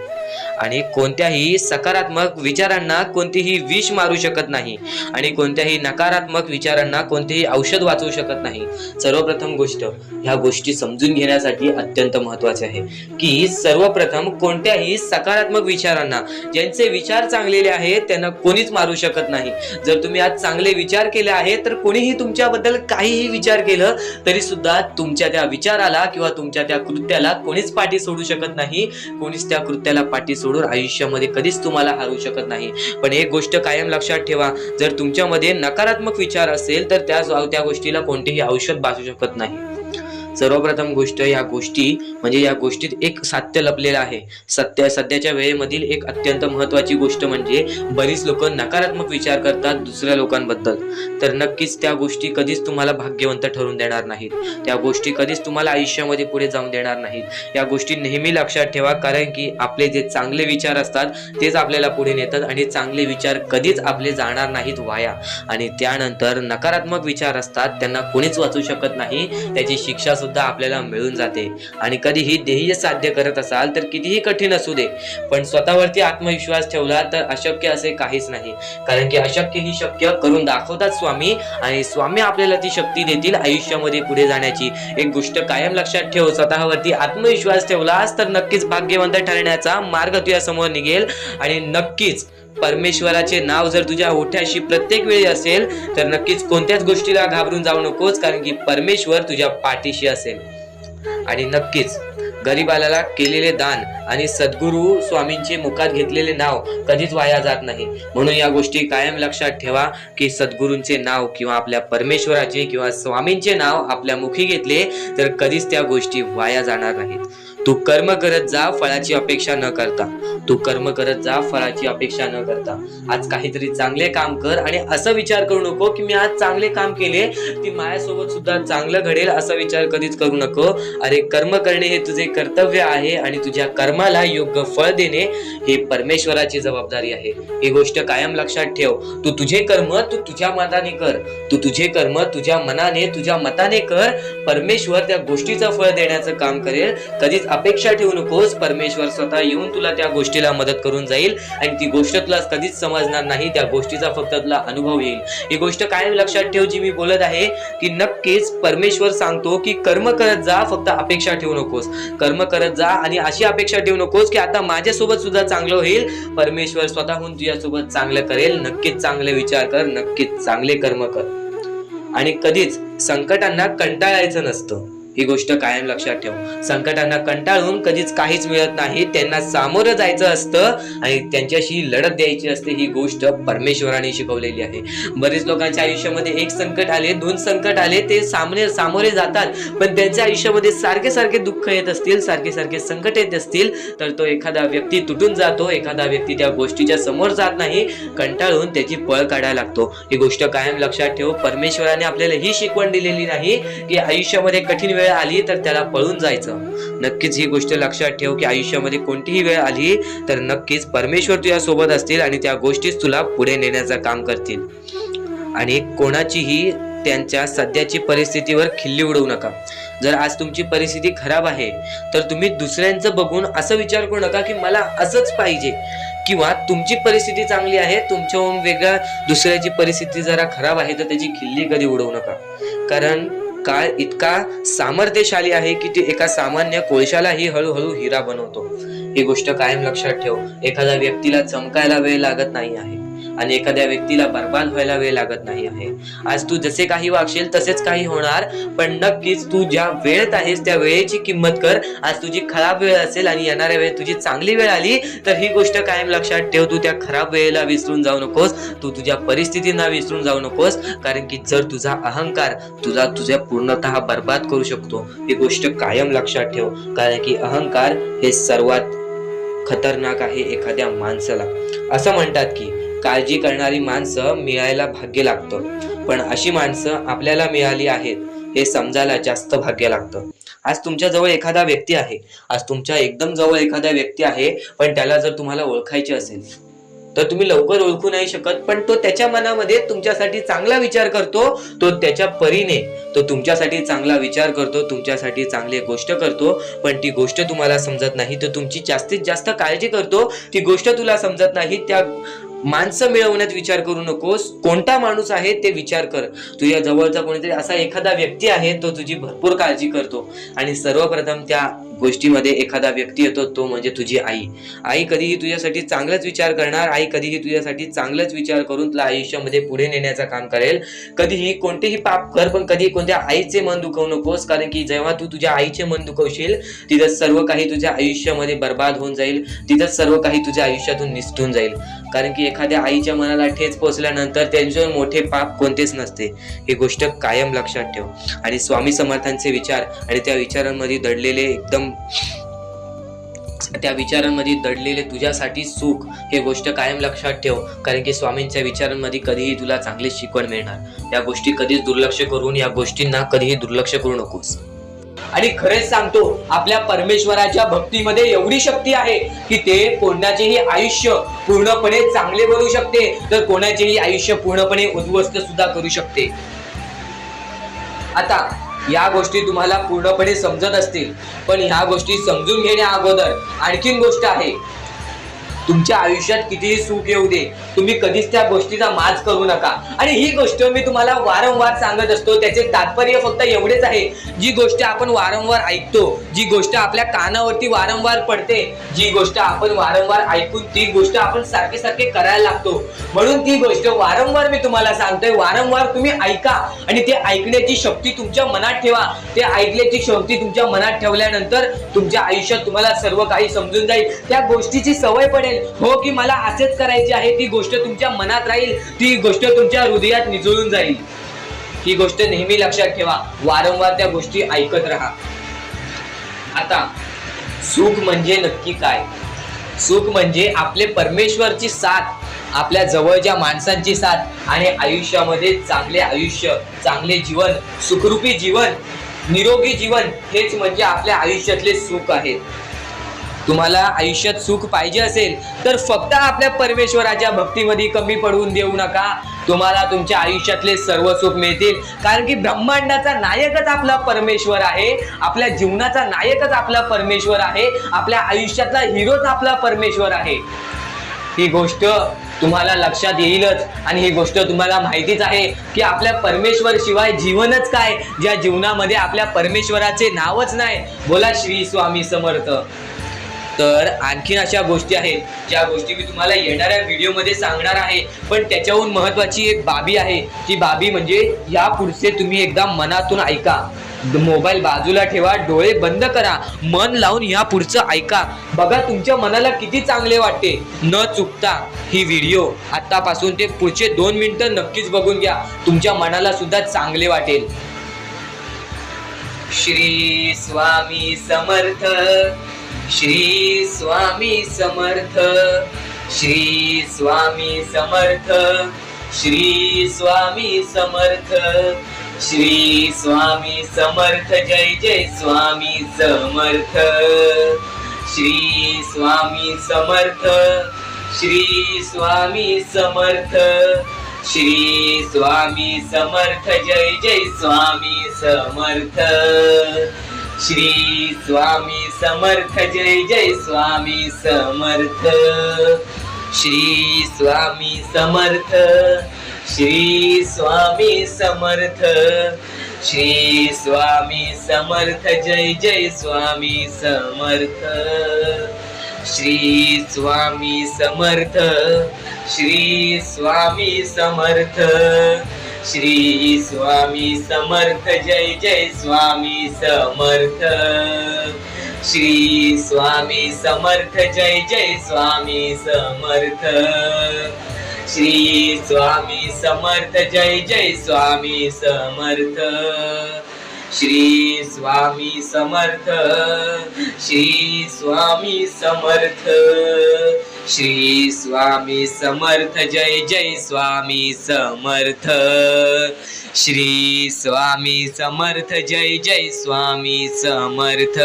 आणि कोणत्याही सकारात्मक विचारांना कोणतीही विष मारू शकत नाही, आणि कोणत्याही नकारात्मक विचारांना कोणतेही औषध वाचवू शकत नाही। सर्वप्रथम गोष्ट ह्या गोष्टी समजून घेण्यासाठी अत्यंत महत्त्वाचे आहे की सर्वप्रथम कोणत्याही नाही, सकारात्मक विचारांना. ज्यांचे विचार चांगलेले आहेत त्यांना कोणीच मारू शकत नाही. जर तुम्ही आज चांगले विचार केले आहेत तर कोणीही तुमच्याबद्दल काहीही विचार केलं तरी सुद्धा तुमच्या त्या विचाराला किंवा तुमच्या त्या कृत्याला कोणीच पाठी सोडू शकत नाही. कोणीच त्या कृत्याला पाठी सोडून आयुष्यामध्ये कधीच तुम्हाला हरवू शकत नाही. पण एक गोष्ट कायम लक्षात ठेवा, जर तुमच्यामध्ये नकारात्मक विचार असेल तर त्या गोष्टीला कोणतेही औषध बाजू शकत नाही. सर्वप्रथम गोष्ट, या गोष्टीत एक सत्य लपलेलं आहे. सध्याच्या वेळेमधील एक अत्यंत महत्वाची गोष्ट म्हणजे बरीच लोक नकारात्मक विचार करतात दुसऱ्या लोकांबद्दल. तर नक्कीच त्या गोष्टी कधीच तुम्हाला भाग्यवंत ठरून देणार नाहीत. त्या गोष्टी कधीच तुम्हाला आयुष्यामध्ये पुढे जाऊन देणार नाहीत. या गोष्टी नेहमी लक्षात ठेवा, कारण की आपले जे चांगले विचार असतात तेच आपल्याला पुढे नेतात आणि चांगले विचार कधीच आपले जाणार नाहीत वाया. आणि त्यानंतर नकारात्मक विचार असतात त्यांना कोणीच वाचू शकत नाही. त्याची शिक्षा सुद्धा आपल्याला मिळून जाते. आणि कधीही ध्येय साध्य करत असाल तर कितीही कठीण असू दे, पण स्वतःवरती आत्मविश्वास ठेवला तर अशक्य असे काहीच नाही. कारण की अशक्य ही शक्य करून दाखवतात स्वामी, आणि स्वामी आपल्याला ती शक्ती देतील आयुष्यामध्ये पुढे जाण्याची. एक गोष्ट कायम लक्षात ठेव, स्वतःवरती आत्मविश्वास ठेवलास तर नक्कीच भाग्यवंत ठरण्याचा मार्ग तुझ्या समोर निघेल. आणि नक्कीच परमेश्वराचे नाव जर तुझ्या ओठ्याशी प्रत्येक वेळी असेल तर नक्कीच कोणत्याच गोष्टीला घाबरून जाऊ नकोस, कारण की परमेश्वर तुझ्या पाठीशी असेल. आणि नक्कीच गरीबाला केलेले दान आणि सद्गुरू स्वामींचे मुखात घेतलेले नाव कधीच वाया जात नाही. म्हणून या गोष्टी कायम लक्षात ठेवा की सद्गुरूंचे नाव किंवा आपल्या परमेश्वराचे किंवा स्वामींचे नाव आपल्या मुखी घेतले तर कधीच त्या गोष्टी वाया जाणार नाहीत. तू कर्म करत जा फळाची अपेक्षा न करता. तू कर्म करत जा फळाची अपेक्षा न करता. आज काहीतरी चांगले काम कर आणि असं विचार करू नको की मी आज चांगले काम केले ती माझ्यासोबत सुद्धा चांगलं घडेल, असा विचार कधीच करू नको. अरे कर्म करणे हे तुझे कर्तव्य आहे आणि तुझ्या कर्माला योग्य फळ देणे हे परमेश्वराची जबाबदारी आहे. ही गोष्ट कायम लक्षात ठेव. तू तुझे कर्म तू तुझ्या मताने कर. तू तुझे कर्म तुझ्या मनाने तुझ्या मताने कर. परमेश्वर त्या गोष्टीचं फळ देण्याचं काम करेल. कधीच अपेक्षा ठेवू नकोस. परमेश्वर स्वतः येऊन तुला त्या गोष्टीला मदत करून जाईल आणि ती गोष्ट तुला कधीच समजणार नाही. त्या गोष्टीचा फक्त तुला अनुभव येईल. ही गोष्ट कायम लक्षात ठेव जी मी बोलत आहे की नक्कीच परमेश्वर सांगतो की कर्म करत जा, फक्त अपेक्षा ठेवू नकोस. कर्म करत जा आणि अशी अपेक्षा ठेवू नकोस की आता माझ्यासोबत सुद्धा चांगलं होईल. परमेश्वर स्वतःहून तुझ्यासोबत चांगलं करेल. नक्कीच चांगले विचार कर, नक्कीच चांगले कर्म कर. आणि कधीच संकटांना कंटाळायचं नसतं. ही गोष्ट कायम लक्षात ठेव. संकटांना कंटाळून कधीच काहीच मिळत नाही. त्यांना सामोरं जायचं असतं आणि त्यांच्याशी लढत द्यायची असते. ही गोष्ट परमेश्वराने शिकवलेली आहे. बरेच लोकांच्या आयुष्यामध्ये एक संकट आले, दोन संकट आले, ते सामोरे जातात, पण त्यांच्या आयुष्यामध्ये सारखे दुःख येत असतील, सारखे संकट येत असतील तर तो एखादा व्यक्ती तुटून जातो. एखादा व्यक्ती त्या गोष्टीच्या समोर जात नाही, कंटाळून त्याची पळ काढायला लागतो. ही गोष्ट कायम लक्षात ठेव. परमेश्वराने आपल्याला ही शिकवण दिलेली नाही की आयुष्यामध्ये कठीण वेळ आली तर त्याला पळून जायचं. नक्कीच ही गोष्ट लक्षात ठेव की आयुष्यामध्ये कोणतीही वेळ आली तर नक्कीच परमेश्वर तुझ्या सोबत असतील आणि त्या गोष्टीच तुला पुढे नेण्याचं काम करतील. आणि कोणाचीही त्यांच्या सध्याची परिस्थितीवर खिल्ली उडवू नका. जर आज तुमची परिस्थिती खराब आहे तर तुम्ही दुसऱ्यांचं बघून असं विचार करू नका की मला असंच पाहिजे, किंवा तुमची परिस्थिती चांगली आहे, तुमच्याहून वेगळ्या दुसऱ्याची परिस्थिती जरा खराब आहे तर त्याची खिल्ली कधी उडवू नका. कारण काळ इतका सामर्थ्यशाली आहे की ते एका सामान्य कोळशालाही हळूहळू हिरा बनवतो. ही गोष्ट कायम लक्षात ठेव. एखाद्या व्यक्तीला चमकायला वेळ लागत नाही आहे आणि एखाद्या व्यक्तीला बर्बाद व्हायला वेळ लागत नाही आहे. आज तू जसे काही वागशील तसेच काही होणार, पण नक्कीच तू ज्या वेळेत आहेस त्या वेळेची किंमत कर. आज तुझी खराब वेळ असेल आणि येणाऱ्या वेळेत तुझी चांगली वेळ आली तर ही गोष्ट कायम लक्षात ठेव. तू त्या खराब वेळेला विसरून जाऊ नकोस. तू तुझ्या परिस्थितींना विसरून जाऊ नकोस, कारण की जर तुझा अहंकार तुझ्या पूर्णतः बर्बाद करू शकतो. ही गोष्ट कायम लक्षात ठेव, कारण की अहंकार हे सर्वात खतरनाक आहे एखाद्या माणसाला. असं म्हणतात की काळजी करणारी माणसं मिळायला भाग्य लागतं, पण अशी माणसं आपल्याला मिळाली आहेत हे समजायला जास्त भाग्य लागतं. आज तुमच्या जवळ एखादा व्यक्ती आहे, आज तुमच्या एकदम जवळ एखादा व्यक्ती आहे, पण त्याला जर तुम्हाला ओळखायचे असेल तर तुम्ही लवकर ओळखू नाही शकत, पण तो त्याच्या मनामध्ये तुमच्यासाठी चांगला विचार करतो. तो त्याच्या परीने तो तुमच्यासाठी चांगला विचार करतो, तुमच्यासाठी चांगली गोष्ट करतो, पण ती गोष्ट तुम्हाला समजत नाही. तो तुमची जास्तीत जास्त काळजी करतो, ती गोष्ट तुला समजत नाही. त्या माणसं मिळवण्यात विचार करू नकोस. कोणता माणूस आहे ते विचार कर. तुझ्या जवळचा कोणीतरी असा एखादा व्यक्ती आहे तो तुझी भरपूर काळजी करतो आणि सर्वप्रथम त्या गोष्टीमध्ये एखादा व्यक्ती येतो, तो म्हणजे तुझी आई. आई कधीही तुझ्यासाठी चांगलाच विचार करणार, आई कधीही तुझ्यासाठी चांगलाच विचार करून तुला आयुष्यामध्ये पुढे नेण्याचं काम करेल. कधीही कोणतेही पाप कर, पण कधी कोणत्या आईचे मन दुखवू नकोस, कारण की जेव्हा तू तुझ्या आईचे मन दुखवशील, तिथं सर्व काही तुझ्या आयुष्यामध्ये बर्बाद होऊन जाईल, तिथं सर्व काही तुझ्या आयुष्यातून निसटून जाईल. कारण की एखाद्या आईच्या मनाला ठेच पोचल्यानंतर त्यांच्यावर मोठे पाप कोणतेच नसते. ही गोष्ट कायम लक्षात ठेव. आणि स्वामी समर्थांचे विचार आणि त्या विचारांमध्ये दडलेले तुझ्यासाठी सुख, हे गोष्ट कायम लक्षात ठेव. कारण की स्वामींच्या विचारांमध्ये कधीही तुला चांगली शिकवण मिळणार. या गोष्टी कधीच दुर्लक्ष करून, या गोष्टींना कधीही दुर्लक्ष करू नकोस. आणि खरेच सांगतो, आपल्या परमेश्वराच्या भक्तीमध्ये एवढी शक्ती आहे की ते कोणाचेही आयुष्य पूर्णपणे चांगले बनवू शकते, तर कोणाचेही आयुष्य पूर्णपणे उद्ध्वस्त सुद्धा करू शकते. आता या गोष्टी तुम्हाला पूर्णपणे समजत असतील, पण ह्या गोष्टी समजून घेण्या अगोदर आणखीन गोष्ट आहे. तुमच्या आयुष्यात कितीही सुख येऊ दे, तुम्ही कधीच त्या गोष्टीचा माज करू नका. आणि ही गोष्ट मी तुम्हाला वारंवार सांगत असतो. त्याचे तात्पर्य फक्त एवढेच आहे, जी गोष्ट आपण वारंवार ऐकतो, जी गोष्ट आपल्या कानावरती वारंवार पडते, जी गोष्ट आपण वारंवार ऐकून ती गोष्ट आपण सारखे सारखे करायला लागतो, म्हणून ती गोष्ट वारंवार मी तुम्हाला सांगतोय. वारंवार तुम्ही ऐका आणि ते ऐकण्याची शक्ती तुमच्या मनात ठेवा. ते ऐकण्याची शक्ती तुमच्या मनात ठेवल्यानंतर तुमच्या आयुष्यात तुम्हाला सर्व काही समजून जाईल. त्या गोष्टीची सवय पडेल, हो की मला असेच करायचे आहे. ती गोष्ट तुमच्या मनात राहील, ती गोष्ट तुमच्या हृदयात निजळून जाईल. ही गोष्ट नेहमी लक्षात ठेवा. वारंवार त्या गोष्टी ऐकत राहा. आता सुख म्हणजे नक्की काय? सुख म्हणजे आपले परमेश्वरची साथ, आपल्या जवळच्या माणसांची साथ आणि आयुष्यामध्ये चांगले आयुष्य, चांगले जीवन, सुखरूपी जीवन, निरोगी जीवन, हेच म्हणजे आपल्या आयुष्यातले सुख आहे. तुम्हाला आयुष्यात सुख पाहिजे असेल तर फक्त आपल्या परमेश्वराच्या भक्तीमध्ये कमी पडून देऊ नका. तुम्हाला तुमच्या आयुष्यातले सर्व सुख मिळतील. कारण की ब्रह्मांडाचा नायकच आपला परमेश्वर आहे, आपल्या जीवनाचा नायकच आपला परमेश्वर आहे, आपल्या आयुष्यातला हिरोच आपला परमेश्वर आहे. ही गोष्ट तुम्हाला लक्षात येईलच. आणि ही गोष्ट तुम्हाला माहितीच आहे की आपल्या परमेश्वर शिवाय जीवनच काय, ज्या जीवनामध्ये आपल्या परमेश्वराचे नावच नाही. बोला श्री स्वामी समर्थ. तर आणखीन अशा गोष्टी आहेत ज्या गोष्टी मी तुम्हाला येणाऱ्या व्हिडिओमध्ये सांगणार आहे. पण त्याच्याहून महत्वाची एक बाबी आहे. ती बाबी म्हणजे या पुढचे तुम्ही एकदा मनातून ऐका. मोबाईल बाजूला ठेवा, डोळे बंद करा, मन लावून या पुढचं ऐका. बघा तुमच्या मनाला किती चांगले वाटते. न चुकता ही व्हिडिओ आतापासून ते पुढचे 2 मिनिटं नक्कीच बघून घ्या. तुमच्या मनाला सुद्धा चांगले वाटेल. श्री स्वामी समर्थ, श्री स्वामी समर्थ, श्री स्वामी समर्थ, श्री स्वामी समर्थ, श्री स्वामी समर्थ. जय जय स्वामी समर्थ. श्री स्वामी समर्थ, श्री स्वामी समर्थ, श्री स्वामी समर्थ. जय जय स्वामी समर्थ. श्री स्वामी समर्थ. जय जय स्वामी समर्थ. श्री स्वामी समर्थ, श्री स्वामी समर्थ, श्री स्वामी समर्थ. जय जय स्वामी समर्थ. श्री स्वामी समर्थ, श्री स्वामी समर्थ, श्री स्वामी समर्थ. जय जय स्वामी समर्थ. श्री स्वामी समर्थ. जय जय स्वामी समर्थ. श्री स्वामी समर्थ. जय जय स्वामी समर्थ. श्री स्वामी समर्थ. श्री स्वामी समर्थ. श्री स्वामी समर्थ. जय जय स्वामी समर्थ. श्री स्वामी समर्थ. जय जय स्वामी समर्थ.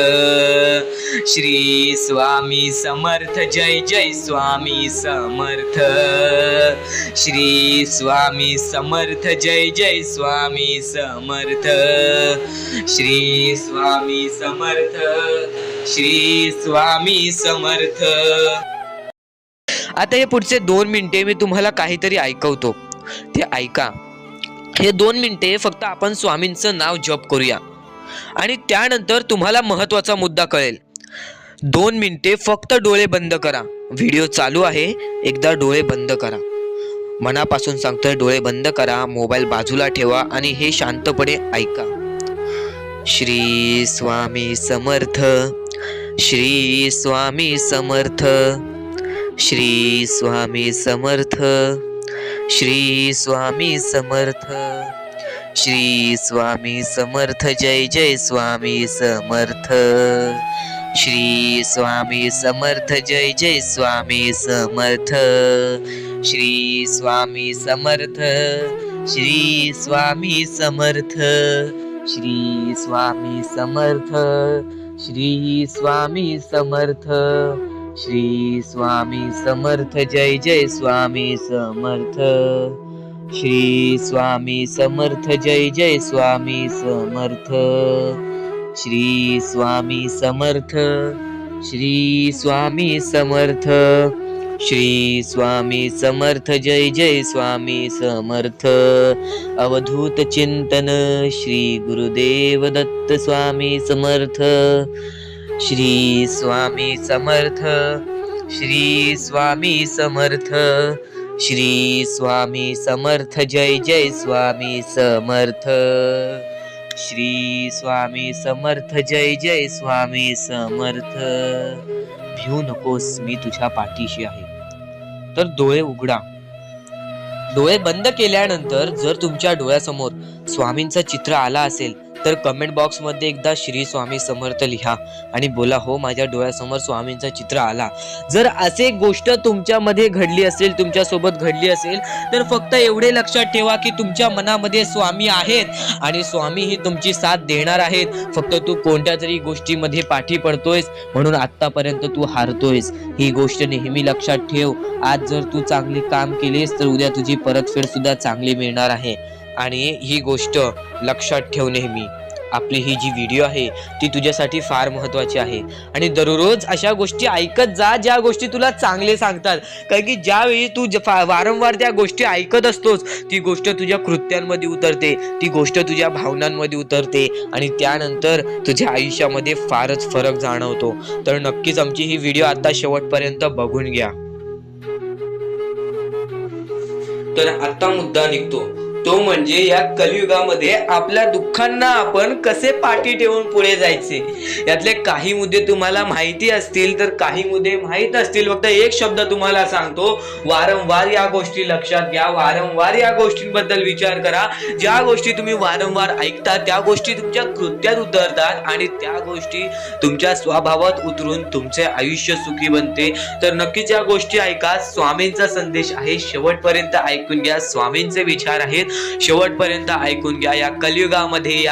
श्री स्वामी समर्थ. जय जय स्वामी समर्थ. श्री स्वामी समर्थ. जय जय स्वामी समर्थ. श्री स्वामी समर्थ. श्री स्वामी समर्थ. आता हे पुढचे 2 मिनिटे मी तुम्हाला काहीतरी ऐकवतो, ते ऐका. हे 2 मिनिटे फक्त आपण स्वामींचं नाव जप करूया. आणि त्यानंतर तुम्हाला महत्त्वाचा मुद्दा कळेल. 2 मिनिटे फक्त डोळे बंद करा. व्हिडिओ चालू आहे, एकदा डोळे बंद करा. मनापासून सांगतोय, डोळे बंद करा, मोबाईल बाजूला ठेवा आणि हे शांतपणे ऐका. श्री स्वामी समर्थ, श्री स्वामी समर्थ, श्री स्वामी समर्थ, श्री स्वामी समर्थ, श्री स्वामी समर्थ. जय जय स्वामी समर्थ. श्री स्वामी समर्थ. जय जय स्वामी समर्थ. श्री स्वामी समर्थ. श्री स्वामी समर्थ. श्री स्वामी समर्थ. श्री स्वामी समर्थ. श्री स्वामी समर्थ. जय जय स्वामी समर्थ. श्री स्वामी समर्थ. जय जय स्वामी समर्थ. श्री स्वामी समर्थ. श्री स्वामी समर्थ. श्री स्वामी समर्थ. जय जय स्वामी समर्थ. अवधूत चिंतन श्री गुरुदेव दत्त स्वामी समर्थ. श्री स्वामी समर्थ. श्री स्वामी समर्थ. श्री स्वामी समर्थ. जय जय स्वामी समर्थ. श्री स्वामी समर्थ. जय जय स्वामी समर्थ. भिऊ नकोस, मी तुझ्या पाठीशी आहे. तर डोळे उघडा. डोळे बंद केल्यानंतर जर तुमच्या डोळ्यासमोर स्वामींचं चित्र आला असेल तर कमेंट बॉक्स मध्ये एकदा श्री स्वामी समर्थ लिहा आणि बोला, हो माझ्या डोळ्यासमोर स्वामींचं चित्र आला. जर असे गोष्ट तुमच्यामध्ये घडली असेल, तुमच्या सोबत घडली असेल, तर फक्त एवढे लक्षात ठेवा की तुमच्या मनामध्ये स्वामी आहेत आणि स्वामी ही तुमची साथ देणार आहेत. फक्त तू कोणत्या तरी गोष्टीमध्ये पाठी पडतोयस म्हणून आतापर्यंत तू हारतोयस. ही गोष्ट नेहमी लक्षात ठेव. आज जर तू चांगली काम केलीस तर उद्या तुझी परतफेड सुद्धा चांगली मिळणार आहे. आणि ही गोष्ट लक्षात ठेव नेहमी. आपली ही जी व्हिडिओ आहे ती तुझ्यासाठी फार महत्त्वाची आहे आणि दररोज अशा गोष्टी ऐकत जा ज्या गोष्टी तुला चांगले सांगतात. कारण की ज्यावेळी तू वारंवार त्या गोष्टी ऐकत असतोस ती गोष्ट तुझ्या कृत्यांमध्ये उतरते, ती गोष्ट तुझ्या भावनांमध्ये उतरते आणि त्यानंतर तुझ्या आयुष्यामध्ये फारच फरक जाणवतो. तर नक्कीच आमची ही व्हिडिओ आता शेवटपर्यंत बघून घ्या. तर आता मुद्दा निघतो तो म्हणजे या कलियुगामध्ये आपल्या दुःखांना आपण कसे पाठी ठेवून पुढे जायचे. यातले काही मुद्दे तुम्हाला माहिती असतील तर काही मुद्दे माहित असतील. फक्त एक शब्द तुम्हाला सांगतो, वारंवार या गोष्टी लक्षात घ्या, वारंवार या गोष्टींबद्दल विचार करा. ज्या गोष्टी तुम्ही वारंवार ऐकता त्या गोष्टी तुमच्या कृत्यात उतरतात आणि त्या गोष्टी तुमच्या स्वभावात उतरून तुमचे आयुष्य सुखी बनते. तर नक्कीच या गोष्टी ऐका. स्वामींचा संदेश आहे, शेवटपर्यंत ऐकून घ्या. स्वामींचे विचार आहेत, शेवटपर्यंत ऐकून घ्या. या कलियुगामध्ये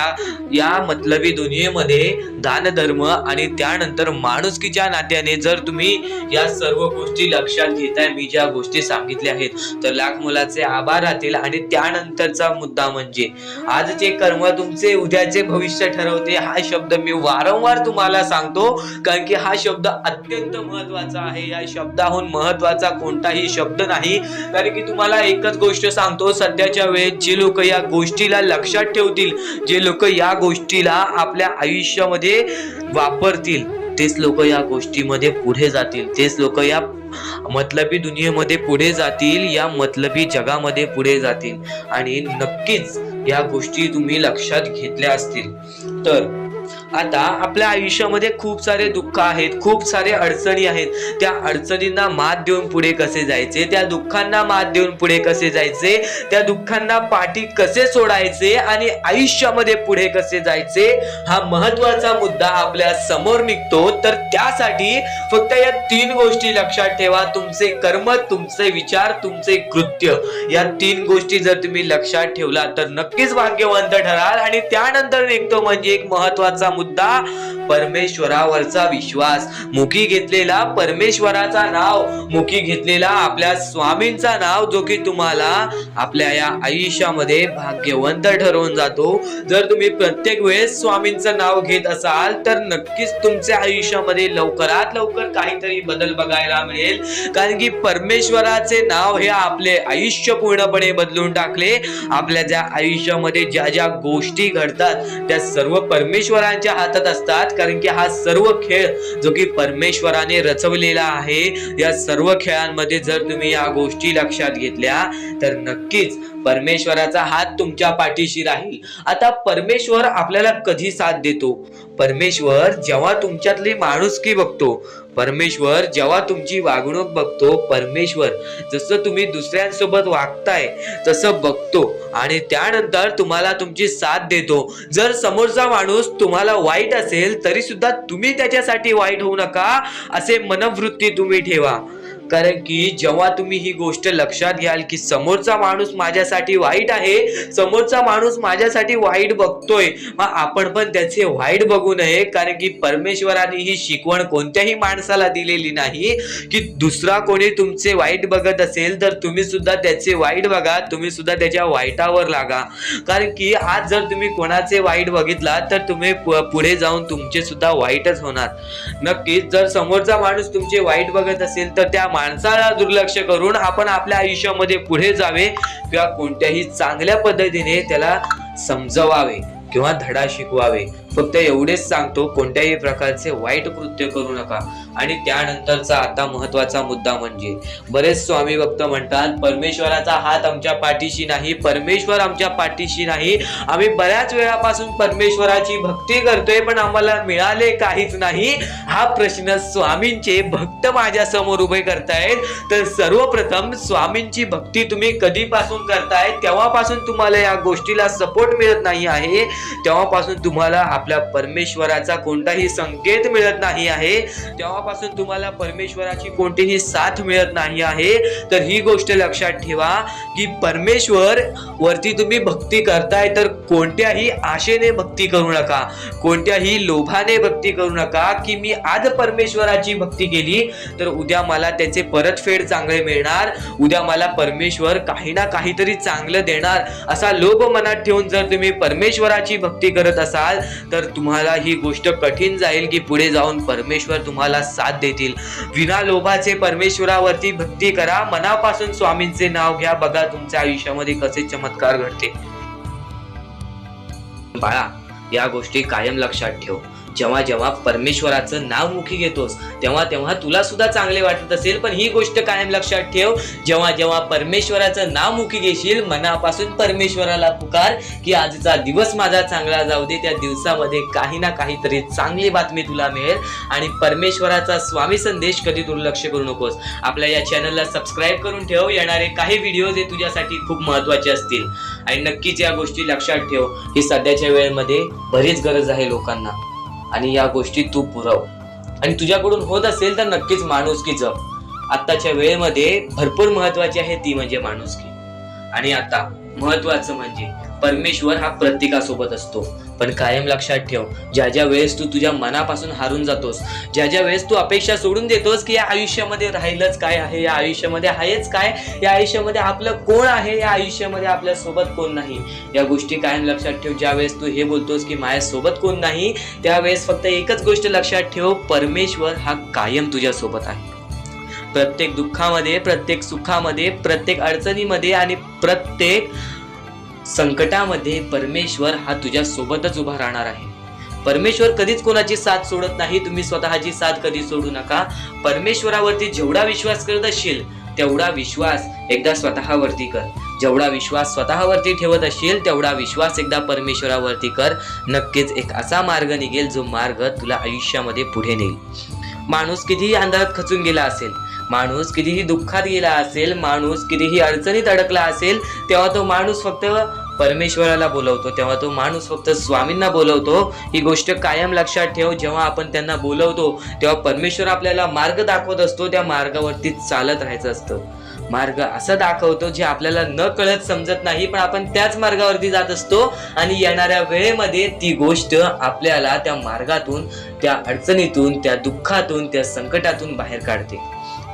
या मतलबी दुनियेमध्ये दान धर्म आणि त्यानंतर माणुसकीच्या नात्याने जर तुम्ही या सर्व गोष्टी लक्षात घेताय, मी ज्या गोष्टी सांगितल्या आहेत, तर लाख मुलाचे आभार राहतील. आणि त्यानंतरचा मुद्दा म्हणजे आजचे कर्म तुमचे उद्याचे भविष्य ठरवते. हा शब्द मी वारंवार तुम्हाला सांगतो कारण की हा शब्द अत्यंत महत्वाचा आहे. या शब्दाहून महत्वाचा कोणताही शब्द नाही. कारण की तुम्हाला एकच गोष्ट सांगतो, सध्याच्या वेळेत जे लोक या गोष्टीला लक्षात ठेवतील, जे लोक या गोष्टीला आपल्या आयुष्यामध्ये वापरतील, तेच लोक या गोष्टीमध्ये पुढे जातील, तेच लोक या मतलबी दुनियेमध्ये पुढे जातील, या मतलबी जगामध्ये पुढे जातील. आणि नक्कीच या गोष्टी तुम्ही लक्षात घेतल्या असतील. तर आता आपल्या आयुष्यामध्ये खूप सारे दुःख आहेत, खूप सारे अडचणी आहेत. त्या अडचणींना मात देऊन पुढे कसे जायचे, त्या दुःखांना मात देऊन पुढे कसे जायचे, त्या दुःखांना पाठी कसे सोडायचे आणि आयुष्यामध्ये पुढे कसे जायचे, हा महत्वाचा मुद्दा आपल्या समोर निघतो. तर त्यासाठी फक्त या 3 गोष्टी लक्षात ठेवा. तुमचे कर्म, तुमचे विचार, तुमचे कृत्य, या 3 गोष्टी जर तुम्ही लक्षात ठेवला तर नक्कीच भाग्यवंत ठराल. आणि त्यानंतर निघतो म्हणजे एक महत्वाचा मुद्दा परमेश्वरावरचा विश्वास, मुखी घेतलेला परमेश्वराचा नाव, मुखी घेतलेला आपल्या स्वामींचा नाव, जो की तुम्हाला आपल्या या आयुष्यामध्ये भाग्यवंत ठरवून जातो. जर तुम्ही प्रत्येक वेळेस स्वामींचं नाव घेत असाल तर नक्कीच तुमच्या आयुष्यामध्ये लवकरात लवकर काहीतरी बदल बघायला मिळेल. कारण की परमेश्वराचे नाव हे आपले आयुष्य पूर्णपणे बदलून टाकले. आपल्या ज्या आयुष्यामध्ये ज्या ज्या गोष्टी घडतात त्या सर्व परमेश्वरांच्या हातात असतात. कारण की हा सर्व खेळ जो की परमेश्वराने रचवलेला आहे, या सर्व खेळांमध्ये जर तुम्ही या गोष्टी लक्षात घेतल्या तर नक्कीच परमेश्वराचा हात तुमच्या पाठीशी राहील. आता परमेश्वर आपल्याला कधी साथ देतो? परमेश्वर जेव्हा तुमच्यातली माणुसकी बघतो, परमेश्वर जेव्हा तुमची वागणूक बघतो, परमेश्वर जसं तुम्ही दुसऱ्यांसोबत वागताय तसं बघतो आणि त्यानंतर तुम्हाला तुमची साथ देतो. जर समोरचा माणूस तुम्हाला वाईट असेल तरी सुद्धा तुम्ही त्याच्यासाठी वाईट होऊ नका असे मनोवृत्ती तुम्ही ठेवा. कारण की जेव्हा तुम्ही ही गोष्ट लक्षात घ्याल की समोरचा माणूस माझ्यासाठी वाईट आहे, समोरचा माणूस माझ्यासाठी वाईट बघतोय, मग आपण पण त्याचे वाईट बघू नये. कारण की परमेश्वराने ही शिकवण कोणत्याही माणसाला दिलेली नाही की दुसरा कोणी तुमचे वाईट बघत असेल तर तुम्ही सुद्धा त्याचे वाईट बघा, तुम्ही सुद्धा त्याच्या वाईटावर लागा. कारण की आज जर तुम्ही कोणाचे वाईट बघितला तर तुम्ही पुढे जाऊन तुमचे सुद्धा वाईटच होणार. नक्कीच जर समोरचा माणूस तुमचे वाईट बघत असेल तर त्या माणसाला दुर्लक्ष करून आपण आपल्या आयुष्यामध्ये पुढे जावे किंवा कोणत्याही चांगल्या पद्धतीने त्याला समजवावे किंवा धडा शिकवावे. फक्त एवढेच सांगतो, कोणत्याही प्रकारचे वाईट कृत्य करू नका. आणि त्यानंतरचा आता महत्वाचा मुद्दा म्हणजे बरेच स्वामी भक्त म्हणतात परमेश्वराचा हात आमच्या पाठीशी नाही, परमेश्वर आमच्या पाठीशी नाही. आम्ही बऱ्याच वेळापासून परमेश्वराची भक्ती करतोय पण आम्हाला मिळाले काहीच नाही. हा प्रश्न स्वामींचे भक्त माझ्या समोर उभे करतायत. तर सर्वप्रथम स्वामींची भक्ती तुम्ही कधीपासून करताय तेव्हापासून तुम्हाला या गोष्टीला सपोर्ट मिळत नाही आहे, तेव्हापासून तुम्हाला आपल्या परमेश्वराचा कोणताही संकेत मिळत नाही आहे, तेव्हापासून तुम्हाला परमेश्वराची कोणतीही साथ मिळत नाही आहे. तर ही गोष्ट लक्षात ठेवा की परमेश्वर वरती तुम्ही भक्ती करताय तर कोणत्याही आशेने भक्ती करू नका, कोणत्याही लोभाने भक्ती करू नका की मी आज परमेश्वराची भक्ती केली तर उद्या मला त्याचे परतफेड चांगले मिळणार, उद्या मला परमेश्वर काही ना काहीतरी चांगलं देणार, असा लोभ मनात ठेवून जर तुम्ही परमेश्वराची भक्ती करत असाल तर तुम्हाला ही गोष्ट कठीण जाईल की पुढे जाऊन परमेश्वर तुम्हाला साथ देतील. विना लोभाचे परमेश्वरावरती भक्ती करा, मनापासून स्वामींचे नाव घ्या, बघा तुमच्या आयुष्यामध्ये कसे चमत्कार घडते. बाळा, या गोष्टी कायम लक्षात ठेव. जेव्हा जेव्हा परमेश्वराचं नाव मुखी घेतोस तेव्हा तेव्हा तुला सुद्धा चांगले वाटत असेल, पण ही गोष्ट कायम लक्षात ठेव, जेव्हा जेव्हा परमेश्वराचं नाव मुखी घेशील मनापासून परमेश्वराला पुकार की आजचा दिवस माझा चांगला जाऊ दे, त्या दिवसामध्ये काही ना काहीतरी चांगली बातमी तुला मिळेल. आणि परमेश्वराचा स्वामी संदेश कधी दुर्लक्ष करू नकोस. आपल्या या चॅनलला सबस्क्राईब करून ठेव, येणारे काही व्हिडिओज हे तुझ्यासाठी खूप महत्वाचे असतील. आणि नक्कीच या गोष्टी लक्षात ठेव, ही सध्याच्या वेळेमध्ये बरीच गरज आहे लोकांना आणि या गोष्टी तू पुरव. आणि तुझ्याकडून होत असेल तर नक्कीच माणुसकी जप. आत्ताच्या वेळेमध्ये भरपूर महत्वाची आहे ती म्हणजे माणुसकी. आणि आता महत्वाचं म्हणजे परमेश्वर हा प्रत्येकासोबत असतो, पण कायम लक्षात ठेव, ज्या ज्या वेळेस तू तुझ्या मनापासून हारून जातोस, ज्या ज्या वेळेस तू अपेक्षा सोडून देतोस की या आयुष्यामध्ये राहिलंच काय आहे, या आयुष्यामध्ये आहेच काय, या आयुष्यामध्ये आपलं कोण आहे, या आयुष्यामध्ये आपल्या सोबत कोण नाही, या गोष्टी कायम लक्षात ठेव. ज्या वेळेस तू हे बोलतोस की माझ्या सोबत कोण नाही, त्यावेळेस फक्त एकच गोष्ट लक्षात ठेव, परमेश्वर हा कायम तुझ्या सोबत आहे. प्रत्येक दुःखामध्ये, प्रत्येक सुखामध्ये, प्रत्येक अडचणीमध्ये आणि प्रत्येक संकटामध्ये परमेश्वर हा तुझ्या सोबतच उभा राहणार आहे. परमेश्वर कधीच कोणाची साथ सोडत नाही, तुम्ही स्वतःची साथ कधी सोडू नका. परमेश्वरावरती जेवढा विश्वास करत असशील तेवढा विश्वास एकदा स्वतःवरती कर. जेवढा विश्वास स्वतःवरती ठेवत असशील तेवढा विश्वास एकदा परमेश्वरावरती कर. नक्कीच एक असा मार्ग निघेल जो मार्ग तुला आयुष्यामध्ये पुढे नेईल. माणूस कितीही अंधारात खचून गेला असेल, माणूस कितीही दुःखात गेला असेल, माणूस कितीही अडचणीत अडकला असेल, तेव्हा तो माणूस फक्त परमेश्वराला बोलवतो तेव्हा तो माणूस फक्त स्वामींना बोलवतो, ही गोष्ट कायम लक्षात ठेव. जेव्हा आपण त्यांना बोलवतो तेव्हा परमेश्वर आपल्याला मार्ग दाखवत असतो, त्या मार्गावरती चालत राहायचं असतं. मार्ग असा दाखवतो जे आपल्याला न कळत समजत नाही, पण आपण त्याच मार्गावरती जात असतो आणि येणाऱ्या वेळेमध्ये ती गोष्ट आपल्याला त्या मार्गातून, त्या अडचणीतून, त्या दुःखातून, त्या संकटातून बाहेर काढते.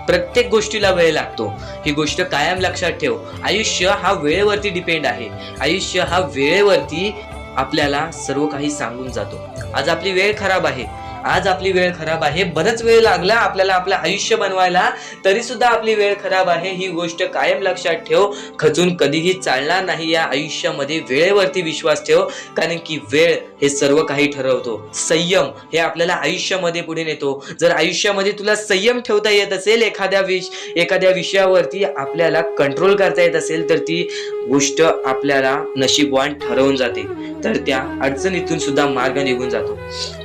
प्रत्येक गोष्टीला वेळ लागतो, ही गोष्ट कायम लक्षात ठेव. आयुष्य हा वेळेवरती डिपेंड आहे. आयुष्य हा वेळेवरती आपल्याला सर्व काही सांगून जातो. आज आपली वेळ खराब आहे, आज आपली वेळ खराब आहे, बरंच वेळ लागला आपल्याला आपलं आयुष्य बनवायला, तरी सुद्धा आपली वेळ खराब आहे, ही गोष्ट कायम लक्षात ठेव. खचून कधीही चालणार नाही या आयुष्यामध्ये. वेळेवरती विश्वास ठेव, कारण की वेळ हे सर्व काही ठरवतो. संयम हे आपल्याला आयुष्यामध्ये पुढे नेतो. जर आयुष्यामध्ये तुला संयम ठेवता येत असेल, एखाद्या विषयावरती आपल्याला कंट्रोल करता येत असेल, तर ती गोष्ट आपल्याला नशीबवान ठरवून जाते, तर त्या अडचणीतून सुद्धा मार्ग निघून जातो.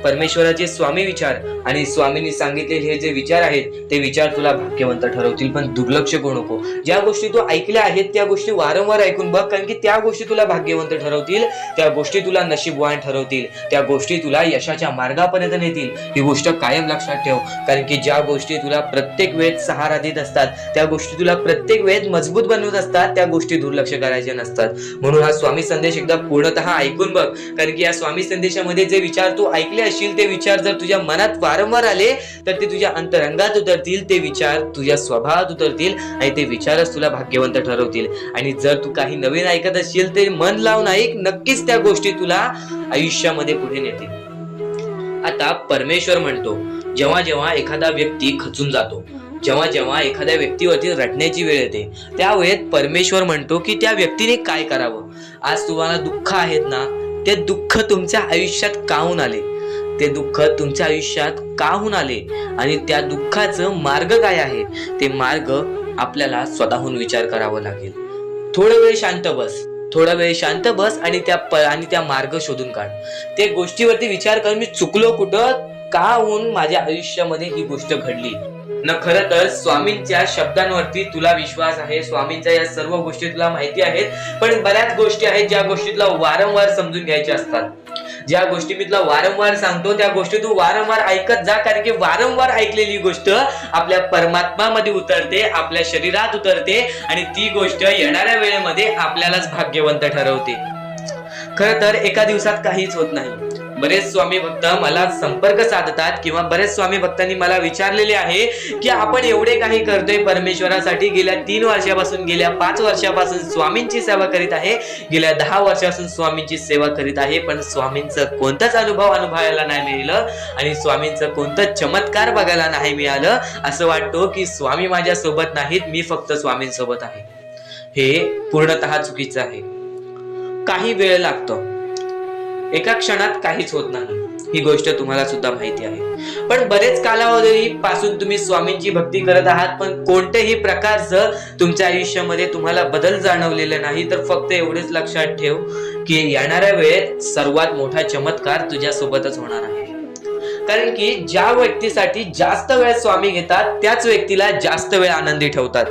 परमेश्वराचे स्वामी विचार आणि स्वामींनी सांगितलेले हे जे विचार आहेत, ते विचार तुला भाग्यवंत ठरवतील. पण दुर्लक्ष करू नको. ज्या गोष्टी तू ऐकल्या आहेत त्या गोष्टी वारंवार ऐकून बघ, कारण की त्या गोष्टी तुला भाग्यवंत ठरवतील, त्या गोष्टी तुला नशीबवान ठरवतील, त्या गोष्टी तुला यशाच्या मार्गापर्यंत नेतील. ही गोष्ट कायम लक्षात ठेव, कारण की ज्या गोष्टी तुला प्रत्येक वेळेस सहारा देत असतात, त्या गोष्टी तुला प्रत्येक वेळेस मजबूत बनवत असतात, त्या गोष्टी दुर्लक्ष करायचे नसतात. म्हणून हा स्वामी संदेश एकदा पूर्णतः ऐकून बघ, कारण की या स्वामी संदेशामध्ये जे विचार तू ऐकले असशील, ते विचार जर तुझ्या मनात वारंवार आले तर ते तुझ्या अंतरंगात उतरतील, ते विचार तुझ्या स्वभावात उतरतील आणि ते विचारच तुला भाग्यवंत ठरवतील. आणि जर तू काही नवीन ऐकत असशील ते मन लावून ऐक, नक्कीच त्या गोष्टी तुला आयुष्यामध्ये पुढे नेतील. आता परमेश्वर म्हणतो, जेव्हा जेव्हा एखादा व्यक्ती खचून जातो, जेव्हा जेव्हा एखाद्या व्यक्तीवरती रडण्याची वेळ येते, त्या वेळेत परमेश्वर म्हणतो की त्या व्यक्तीने काय करावं. आज तुम्हाला दुःख आहेत ना, ते दुःख तुमच्या आयुष्यात का होऊन आले, ते दुःख तुमच्या आयुष्यात का होऊन आले आणि त्या दुःखाचं मार्ग काय आहे, ते मार्ग आपल्याला स्वतःहून विचार करावा लागेल. थोडा वेळ शांत बस आणि त्या मार्ग शोधून काढ. त्या गोष्टीवरती विचार कर, मी चुकलो कुठं, का होऊन माझ्या आयुष्यामध्ये ही गोष्ट घडली न. खरं तर स्वामींच्या शब्दांवरती तुला विश्वास आहे, स्वामींच्या या सर्व गोष्टी तुला माहिती आहेत, पण बऱ्याच गोष्टी आहेत ज्या गोष्टी तुला वारंवार समजून घ्यायच्या असतात. ज्या गोष्टी मी तुला वारंवार सांगतो त्या गोष्टी तू वारंवार ऐकत जा, कारण की वारंवार ऐकलेली गोष्ट आपल्या परमात्मामध्ये उतरते, आपल्या शरीरात उतरते आणि ती गोष्ट येणाऱ्या वेळेमध्ये आपल्यालाच भाग्यवंत ठरवते. खरं तर एका दिवसात काहीच होत नाही. बरेच स्वामी भक्त मला संपर्क साधतात किंवा बरेच स्वामी भक्तांनी मला विचारलेले आहे की आपण एवढे काही करतोय परमेश्वरासाठी, गेल्या 3 वर्षापासून, गेल्या 5 वर्षापासून स्वामींची सेवा करीत आहे, गेल्या 10 वर्षापासून स्वामींची सेवा करीत आहे, पण स्वामींचं कोणताच अनुभव अनुभवायला नाही मिळालं आणि स्वामींचं कोणतं चमत्कार बघायला नाही मिळालं. असं वाटतं की स्वामी माझ्या सोबत नाहीत, मी फक्त स्वामींसोबत आहे. हे पूर्णतः चुकीचं आहे. काही वेळ लागतो, एका क्षणात काहीच होत नाही, ही गोष्ट तुम्हाला सुद्धा माहिती आहे. पण बरेच कालावधी पासून तुम्ही स्वामींची भक्ती करत आहात, पण कोणत्याही प्रकारचं तुमच्या आयुष्यामध्ये तुम्हाला बदल जाणवलेला नाही. तर फक्त एवढेच लक्षात ठेव की येणाऱ्या वेळेत सर्वात मोठा चमत्कार तुझ्या सोबतच होणार आहे. कारण की ज्या व्यक्तीसाठी जास्त वेळ स्वामी घेतात त्याच व्यक्तीला जास्त वेळ आनंदी ठेवतात.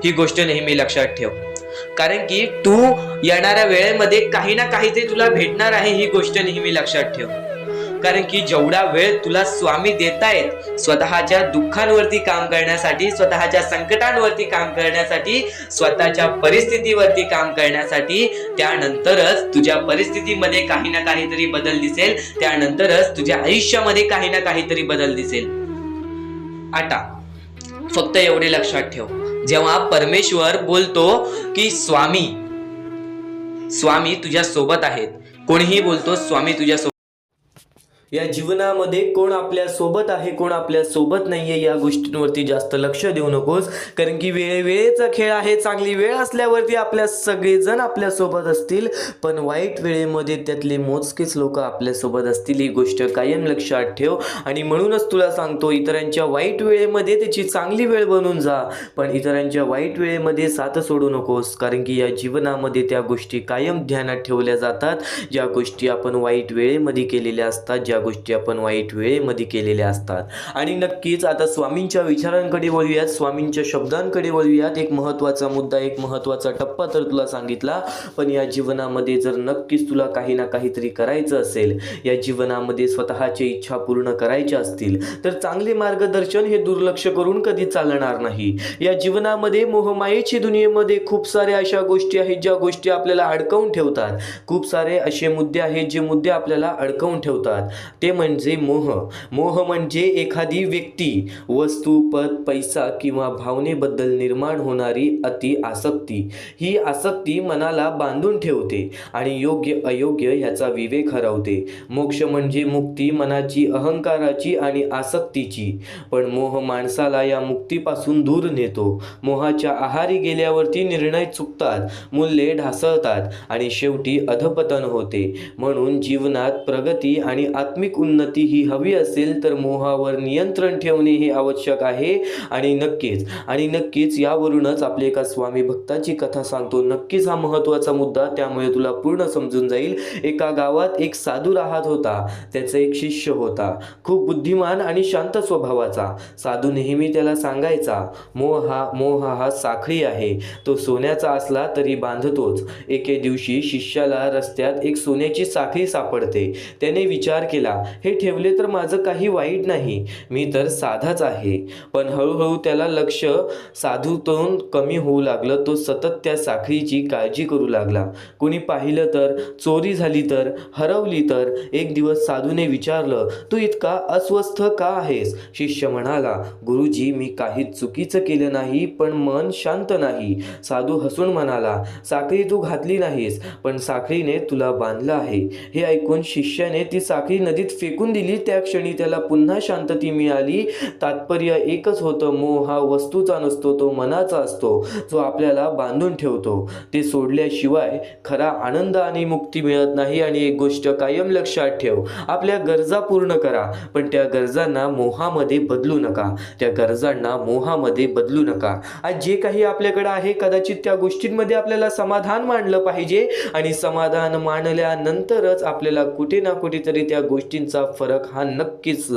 ही गोष्ट नेहमी लक्षात ठेव, कारण की तू येणाऱ्या वेळेमध्ये काही ना काहीतरी तुला भेटणार आहे, ही गोष्ट नेहमी लक्षात ठेव. कारण की जेवढा वेळ तुला स्वामी देतायत स्वतःच्या दुःखांवरती काम करण्यासाठी, स्वतःच्या संकटांवरती काम करण्यासाठी, स्वतःच्या परिस्थितीवरती काम करण्यासाठी, त्यानंतरच तुझ्या परिस्थितीमध्ये काही ना काहीतरी बदल दिसेल, त्यानंतरच तुझ्या आयुष्यामध्ये काही ना काहीतरी बदल दिसेल. आता फक्त एवढे लक्षात ठेव, जेव्हा परमेश्वर बोलतो की स्वामी तुझ्या सोबत आहेत, कोणीही बोलतो स्वामी तुझ्या सोबत, या जीवनामध्ये कोण आपल्या सोबत आहे, कोण आपल्या सोबत नाहीये, या गोष्टींवरती जास्त लक्ष देऊ नकोस. कारण की वेळेचा खेळ आहे. चांगली वेळ असल्यावरती आपल्या सगळेजण आपल्या सोबत असतील, पण वाईट वेळेमध्ये त्यातले मोजकेच लोक आपल्या सोबत असतील, ही गोष्ट कायम लक्षात ठेव. आणि म्हणूनच तुला सांगतो, इतरांच्या वाईट वेळेमध्ये त्याची चांगली वेळ बनून जा, पण इतरांच्या वाईट वेळेमध्ये साथ सोडू नकोस. कारण की या जीवनामध्ये त्या गोष्टी कायम ध्यानात ठेवल्या जातात, ज्या गोष्टी आपण वाईट वेळेमध्ये केलेल्या असतात, ज्या गोष्टी आपण वाईट वेळेमध्ये केलेल्या असतात। आणि नक्कीच आता स्वामींच्या विचारांकडे वळूयात, स्वामींच्या शब्दांकडे वळूयात। एक महत्त्वाचा मुद्दा, एक महत्त्वाचा टप्पा तर तुला सांगितला, पण या जीवनामध्ये जर नक्कीच तुला काही ना काहीतरी करायचं असेल, या जीवनामध्ये स्वतःच्या इच्छा पूर्ण करायच्या असतील, तर चांगले मार्गदर्शन हे दुर्लक्ष करून कधी चालणार नाही। या जीवनामध्ये मोहमायेची दुनियेमध्ये खूप साऱ्या अशा गोष्टी आहेत ज्या गोष्टी आपल्याला अडकवून ठेवतात। खूप सारे असे मुद्दे आहेत जे मुद्दे आपल्याला अडकवून ठेवतात। ते म्हणजे मोह। मोह म्हणजे एखादी व्यक्ती, वस्तू, पद, पैसा किंवा भावनेबद्दल निर्माण होणारी अति आसक्ती। ही आसक्ती मनाला बांधून ठेवते आणि योग्य अयोग्य ह्याचा विवेक हरवते। मोक्ष म्हणजे मुक्ती मनाची, अहंकाराची आणि आसक्तीची, पण मोह माणसाला या मुक्तीपासून दूर नेतो। मोहाच्या आहारी गेल्यावरती निर्णय चुकतात, मूल्ये ढासळतात आणि शेवटी अधपतन होते। म्हणून जीवनात प्रगती आणि आत्मिक उन्नती ही हवी असेल तर मोहावर नियंत्रण ठेवणे हे आवश्यक आहे। आणि नक्कीच यावरूनच आपल्या एका स्वामी भक्ताची कथा सांगतो। नक्कीच हा महत्त्वाचा मुद्दा, त्यामुळे तुला पूर्ण समजून जाईल। एका गावात एक साधू राहत होता। त्याचा एक शिष्य होता, खूप बुद्धिमान आणि शांत स्वभावाचा। साधू नेहमी त्याला सांगायचा, मोह हा साखळी आहे, तो सोन्याचा असला तरी बांधतोच। एके दिवशी शिष्याला रस्त्यात एक सोन्याची साखळी सापडते। त्याने विचार केला, हे ठेवले तर माझं काही वाईट नाही, मी तर साधाच आहे। पण हळूहळू त्याला लक्ष साधूतून कमी होऊ लागलं। तो सतत त्या साखळीची काळजी करू लागला। कोणी पाहिलं तर, चोरी झाली तर, हरवली तर। एक दिवस साधूने विचारलं, तू इतका अस्वस्थ का आहेस? शिष्य म्हणाला, गुरुजी, मी काहीच चुकीचं केलं नाही, पण मन शांत नाही। साधू हसून म्हणाला, साखळी तू घातली नाहीस, पण साखळीने तुला बांधलं आहे। हे ऐकून शिष्याने ती साखळी नदीत फेकून दिली। त्या क्षणी त्याला पुन्हा शांतता मिळाली। तात्पर्य एकच होतं, मोह हा वस्तूचा नसतो, तो मनाचा असतो, जो आपल्याला बांधून ठेवतो। ते सोडल्याशिवाय खरा आनंद आणि मुक्ती मिळत नाही। आणि एक गोष्ट कायम लक्षात ठेव, आपल्या गरजा पूर्ण करा, पण त्या गरजांना मोहामध्ये बदलू नका। आज जे काही आपल्याकडे आहे, कदाचित त्या गोष्टींमध्ये आपल्याला समाधान मानलं पाहिजे, आणि समाधान मानल्यानंतरच आपल्याला कुठे ना कुठेतरी त्या गोष्टींचा फरक हा नक्कीच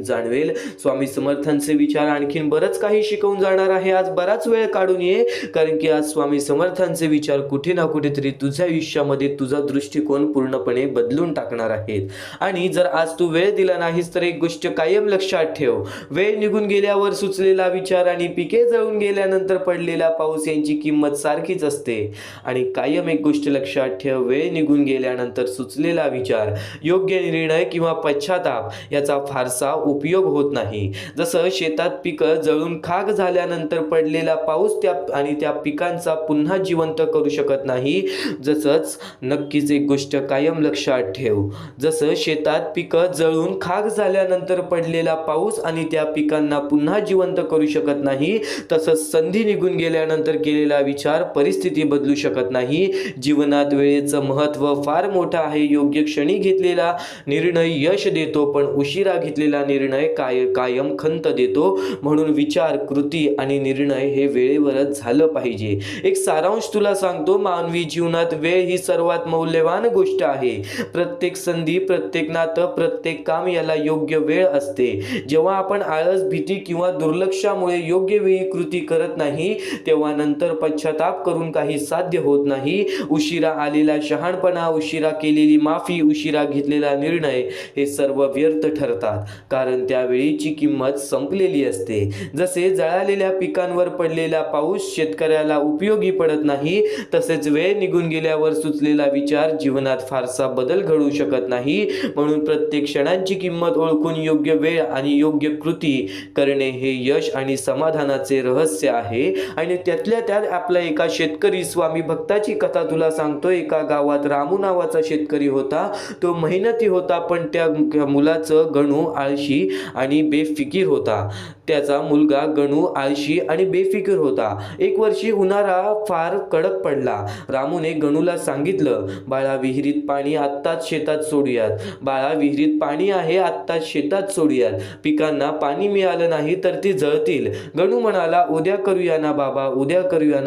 जाणवेल। स्वामी समर्थांचे विचार आणखीन बरंच काही शिकवून जाणार आहे। आज बराच वेळ काढून ये, कारण की आज स्वामी समर्थांचे विचार कुठे ना कुठेतरी तुझ्या आयुष्यामध्ये तुझा दृष्टिकोन पूर्णपणे बदलून टाकणार आहेत। आणि जर आज तू वेळ दिला नाहीस तर एक गोष्ट कायम लक्षात ठेव, वेळ निघून गेल्यावर सुचलेला विचार आणि पिके जळून गेल्यानंतर पडलेला पाऊस यांची किंमत सारखीच असते। आणि कायम एक गोष्ट लक्षात ठेव, वेळ निघून गेल्यानंतर सुचलेला विचार, योग्य निर्णय किंवा पश्चाताप याचा फारसा उपयोग होत नाही। जसं शेतात पिकं जळून खाक झाल्यानंतर पडलेला पाऊस त्या पिकांचा पुन्हा जिवंत करू शकत नाही, जसंच नक्कीच एक गोष्ट कायम लक्षात ठेव, जसं शेतात पिकं जळून खाक झाल्यानंतर पडलेला पाऊस आणि त्या पिकांना पुन्हा जिवंत करू शकत नाही, तसंच संधी निघून गेल्यानंतर केलेला विचार परिस्थिती बदलू शकत नाही। जीवनात वेळेचं महत्त्व फार मोठं आहे। योग्य क्षणी घेतलेला निर्णय यश देतो, पण उशिरा घेतलेला निर्णय कायम खंत देतो। म्हणून विचार, कृती आणि निर्णय हे वेळेवरच झालं पाहिजे। एक सारांश तुला सांगतो, मानवी जीवनात वेळ ही सर्वात मौल्यवान गोष्ट आहे। प्रत्येक संधी, प्रत्येक नातं, प्रत्येक काम याला योग्य वेळ असते। जेव्हा आपण आळस, भीती किंवा दुर्लक्षामुळे योग्य वेळी कृती करत नाही, तेव्हा नंतर पश्चाताप करून काही साध्य होत नाही। उशिरा आलेला शहाणपणा, उशिरा केलेली माफी, उशिरा घेतलेला निर्णय हे सर्व व्यर्थ ठरतात, कारण त्यावेळीची किंमत संपलेली असते। जसे जळालेल्या पिकांवर पडलेला पाऊस शेतकऱ्याला उपयोगी पडत नाही, तसेच वेळ निघून गेल्यावर सुचलेला विचार जीवनात फारसा बदल घडवू शकत नाही। म्हणून प्रत्येक क्षणांची किंमत ओळखून योग्य वेळ आणि योग्य कृती करणे हे यश आणि समाधानाचे रहस्य आहे। आणि त्यातल्या त्यात आपला एका शेतकरी स्वामी भक्ताची कथा तुला सांगतो। एका गावात रामू नावाचा शेतकरी होता। तो मेहनती होता, पण त्या मुलाचं गणू आळशी आणि बेफिकीर होता। त्याचा मुलगा गणू आळशी आणि बेफिकीर होता। एक वर्षी उन्हाळा फार कडक पडला। रामूने गणूला सांगितलं, बाळा, विहिरीत पाणी आत्ताच शेतात सोडूयात। बाळा, विहिरीत पाणी आहे, आत्ताच शेतात सोडूयात। पिकांना पाणी मिळालं नाही तर ती जळतील। गणू म्हणाला, उद्या करूया ना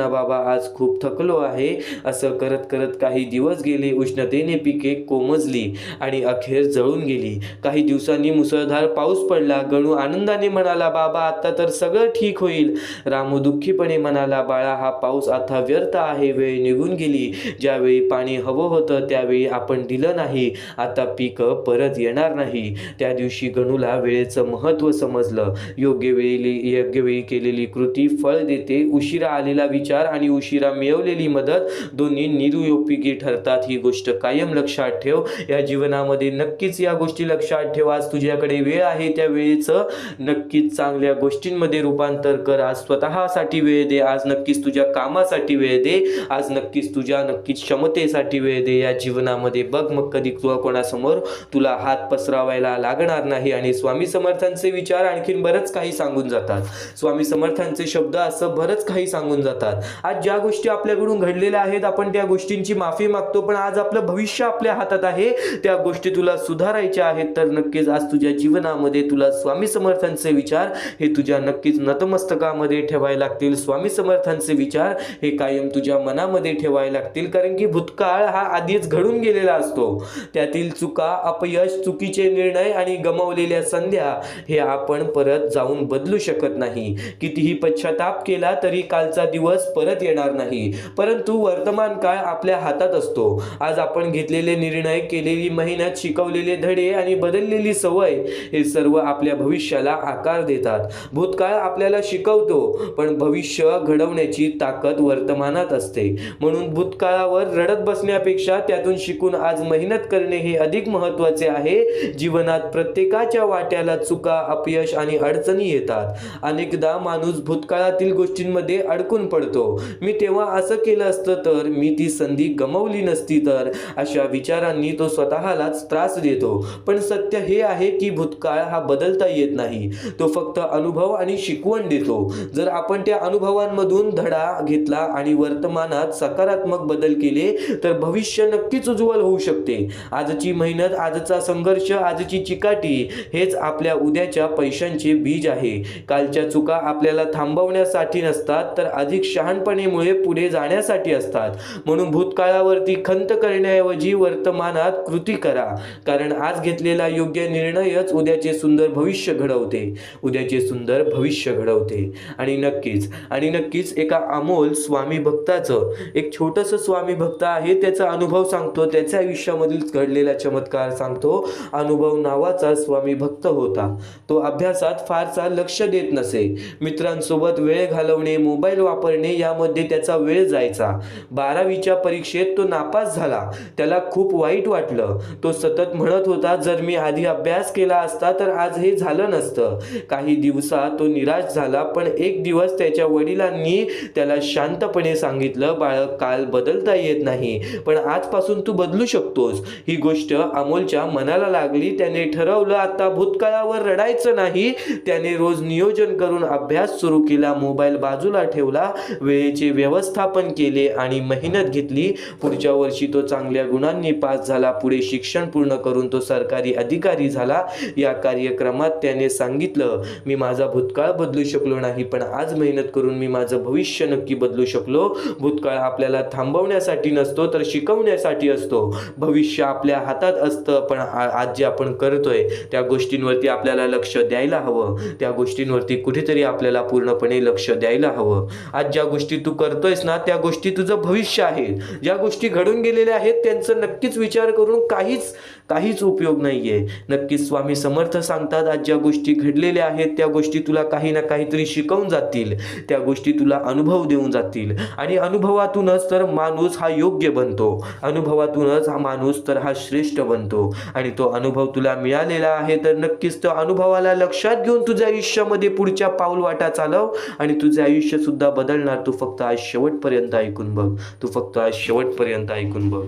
बाबा, आज खूप थकलो आहे। असं करत करत काही दिवस गेले गेले, उष्णतेने पिके कोमजली आणि अखेर जळून गेली. काही दिवसांनी मुसळधार पाऊस पडला. गणू आनंदाने म्हणाला, बाबा आता तर सगळं ठीक होईल. रामू दुःखीपणे म्हणाला, बाळा हा पाऊस आता व्यर्थ आहे. वेळ निघून गेली. ज्यावेळी पाणी हवं होतं त्यावेळी आपण दिलं नाही. आता पीक परत येणार नाही. त्या दिवशी गणूला वेळेचं महत्त्व समजलं. योग्य वेळी केलेली कृती फळ देते. उशिरा आलेला विचार आणि उशिरा मिळवलेली मदत दोन्ही निरुपयोगी ठरतात. ही गोष्ट कायम लक्षात ठेव. या जीवनामध्ये नक्कीच या गोष्टी लक्षात ठेव. आज तुझ्याकडे वेळ आहे, त्या वेळेचं नक्कीच चांगल्या गोष्टींमध्ये रूपांतर कर. आज स्वतःसाठी वेळ दे. आज नक्कीच तुझ्या कामासाठी वेळ दे. आज नक्कीच तुझ्या क्षमतेसाठी वेळ दे. या जीवनामध्ये बघ मग कधी कोणासमोर तुला हात पसरावायला लागणार नाही. आणि स्वामी समर्थांचे विचार आणखीन बरंच काही सांगून जातात. स्वामी समर्थांचे शब्द असं बरंच काही सांगून जातात. आज ज्या गोष्टी आपल्याकडून घडलेल्या आहेत आपण त्या गोष्टींची माफी मागतो, पण आज आपलं भविष्य आपल्या हातात आहे. त्या गोष्टी तुला सुधारायच्या आहेत तर नक्कीच आज तुझ्या जीवनामध्ये तुला स्वामी समर्थांचे विचार हे तुझ्या नक्कीच नतमस्तकामध्ये ठेवायला लागतील. स्वामी समर्थांचे विचार हे कायम तुझ्या मनामध्ये ठेवायला लागतील. कारण की भूतकाळ हा आधीच घडून गेलेला असतो. त्यातील चुका, अपयश, चुकीचे निर्णय आणि गमावलेल्या संध्या हे आपण परत जाऊन बदलू शकत नाही. कितीही पश्चाताप केला तरी कालचा दिवस परत येणार नाही. परंतु वर्तमान काळ आपल्या हातात असतो. आज आपण घेतलेले निर्णय, केलेली मेहनत, शिकवलेले धडे आणि बदललेली सवय हे सर्व आपल्या भविष्याला आकार देतात. भूतकाळ आपल्याला शिकवतो पण भविष्य घडवण्याची ताकद वर्तमानात असते. म्हणून भूतकाळावर रडत बसण्यापेक्षा त्यातून शिकून आज मेहनत करणे हे अधिक महत्त्वाचे आहे. जीवनात प्रत्येकाच्या वाट्याला चुका, अपयश आणि अडचणी येतात. अनेकदा माणूस भूतकाळातील गोष्टींमध्ये अडकून पडतो. मी तेव्हा असं केलं असतं तर, मी ती संधी गमावली नसती तर, अशा विचारांनी तो स्वतःलाच त्रास देतो. पण सत्य हे आहे की भूतकाळ हा बदलता येत नाही. तो फक्त अनुभव आणि शिकवण देतो. जर आपण त्या अनुभवांमधून धडा घेतला आणि वर्तमानात सकारात्मक बदल केले तर भविष्य नक्कीच उज्ज्वल होऊ शकते. आजची मेहनत, आजचा संघर्ष, आजची चिकाटी हेच आपल्या उद्याच्या पैशांचे बीज आहे. कालच्या चुका आपल्याला थांबवण्यासाठी नसतात तर अधिक शहाणपणेमुळे पुढे जाण्यासाठी असतात. म्हणून भूतकाळावरती खंत करण्याऐवजी वर्तमानात कृती करा. कारण आज घेतलेला योग्य निर्णयच उद्याचे सुंदर भविष्य घडवते. उद्याचे सुंदर भविष्य घडवते. आणि नक्कीच एका अमोल स्वामी भक्ताचं, एक छोटंसं स्वामी भक्त आहे, त्याचा अनुभव सांगतो. त्याच्या आयुष्यामधील घडलेला चमत्कार सांगतो. अनुभव नावाचा स्वामी भक्त होता. तो अभ्यासात फारसा लक्ष देत नसे. मित्रांसोबत वेळ घालवणे, मोबाईल वापरणे यामध्ये त्याचा वेळ जायचा. 12वीच्या परीक्षेत तो नापास झाला. त्याला खूप वाईट वाटलं. तो सतत म्हणत होता, जर मी आधी अभ्यास केला असता तर आज हे झालं नसतं. काही दिवसात तो निराश झाला. पण एक दिवस त्याच्या वडिलांनी त्याला शांतपणे सांगितलं, बाळक, काल बदलता येत नाही पण आजपासून तू बदलू शकतोस. ही गोष्ट अमोलच्या मनाला लागली. त्याने ठरवलं आता भूतकाळावर रडायचं नाही. त्याने रोज नियोजन करून अभ्यास सुरू केला. मोबाईल बाजूला ठेवला. वेळेचे व्यवस्थापन केले आणि मेहनत घेतली. पुढच्या वर्षी तो चांगल्या गुणांनी पास झाला. पुढे शिक्षण पूर्ण करून तो सरकारी अधिकारी झाला. या कार्यक्रमात त्याने सांगितलं, मी माझा भूतकाळ बदलू शकलो नाही पण आज मेहनत करून मी माझं भविष्य नक्की बदलू शकलो. भूतकाळ आपल्याला थांबवण्यासाठी नसतो तर शिकवण्यासाठी असतो. भविष्य आपल्या हातात असतं पण आज जे आपण करतोय त्या गोष्टींवरती आपल्याला लक्ष द्यायला हवं. त्या गोष्टींवरती कुठेतरी आपल्याला पूर्णपणे लक्ष द्यायला हवं. आज ज्या गोष्टी तू करतोयस ना त्या गोष्टी तुझं भविष्य आहे. ज्या गोष्टी घडून गेलेल्या आहेत त्यांचा नक्कीच विचार करून काहीच उपयोग नाहीये. नक्कीच स्वामी समर्थ सांगतात, आज ज्या गोष्टी घडलेल्या आहेत त्या गोष्टी तुला काही ना काहीतरी शिकवून जातील. त्या गोष्टी तुला अनुभव देऊन जातील आणि अनुभवातूनच तर माणूस हा योग्य बनतो. अनुभवातूनच हा माणूस तर हा श्रेष्ठ बनतो. आणि तो अनुभव तुला मिळालेला आहे तर नक्कीच त्या अनुभवाला लक्षात घेऊन तुझ्या आयुष्यामध्ये पुढच्या पाऊल वाटा चालव आणि तुझे आयुष्य सुद्धा बदलणार. तू फक्त आज शेवटपर्यंत ऐकून बघ. तू फक्त आज शेवटपर्यंत ऐकून बघ.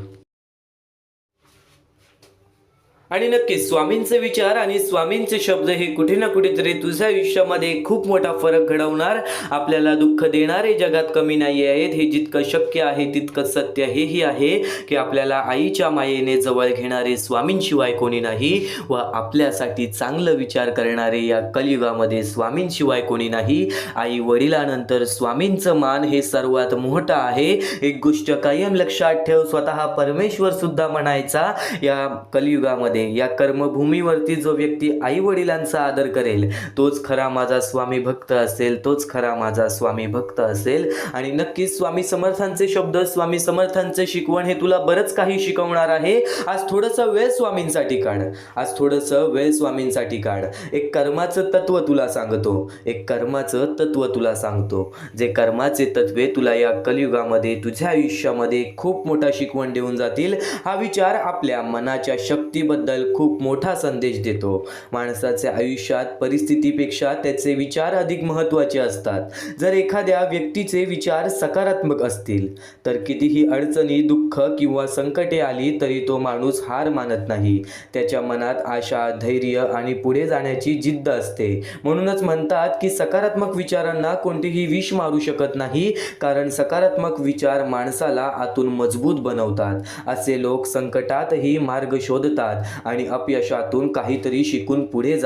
आणि नक्कीच स्वामींचे विचार आणि स्वामींचे शब्द हे कुठे ना कुठेतरी तुझ्या आयुष्यामध्ये खूप मोठा फरक घडवणार, आपल्याला दुःख देणारे जगात कमी नाही आहेत. हे जितकं शक्य आहे तितकं सत्य हेही आहे की आपल्याला आईच्या मायेने जवळ घेणारे स्वामींशिवाय कोणी नाही व आपल्यासाठी चांगलं विचार करणारे या कलियुगामध्ये स्वामींशिवाय कोणी नाही. आई वडिलांनंतर स्वामींचं मान हे सर्वात मोठं आहे. एक गोष्ट कायम लक्षात ठेव, स्वतः परमेश्वर सुद्धा म्हणायचा या कलियुगामध्ये, या कर्मभूमीवरती जो व्यक्ती आई वडिलांचा आदर करेल तोच खरा माझा स्वामी भक्त असेल, तोच खरा माझा स्वामी भक्त असेल. आणि नक्कीच स्वामी समर्थांचे शब्द, स्वामी समर्थांचे शिकवण हे तुला बरंच काही शिकवणार आहे. आज थोडंसं वेळ स्वामींसाठी काढ, आज थोडंसं वेळ स्वामींसाठी काढ. एक कर्माचं तत्व तुला सांगतो, एक कर्माचं तत्व तुला सांगतो. जे कर्माचे तत्वे तुला या कलियुगामध्ये तुझ्या आयुष्यामध्ये खूप मोठा शिकवण देऊन जातील. हा विचार आपल्या मनाच्या शक्तीबद्दल खूप मोठा संदेश देतो. माणसाच्या आयुष्यात परिस्थितीपेक्षा त्याचे विचार अधिक महत्त्वाचे असतात. जर एखाद्या व्यक्तीचे विचार सकारात्मक असतील तर कितीही अडचणी, दुःख किंवा संकटे आली तरी तो माणूस हार मानत नाही. त्याच्या मनात आशा, धैर्य आणि पुढे जाण्याची जिद्द असते. म्हणूनच म्हणतात की सकारात्मक विचारांना कोणतेही विष मारू शकत नाही, कारण सकारात्मक विचार माणसाला आतून मजबूत बनवतात. असे लोक संकटातही मार्ग शोधतात आणि अपयशातून काहीतरी शिकून पुढे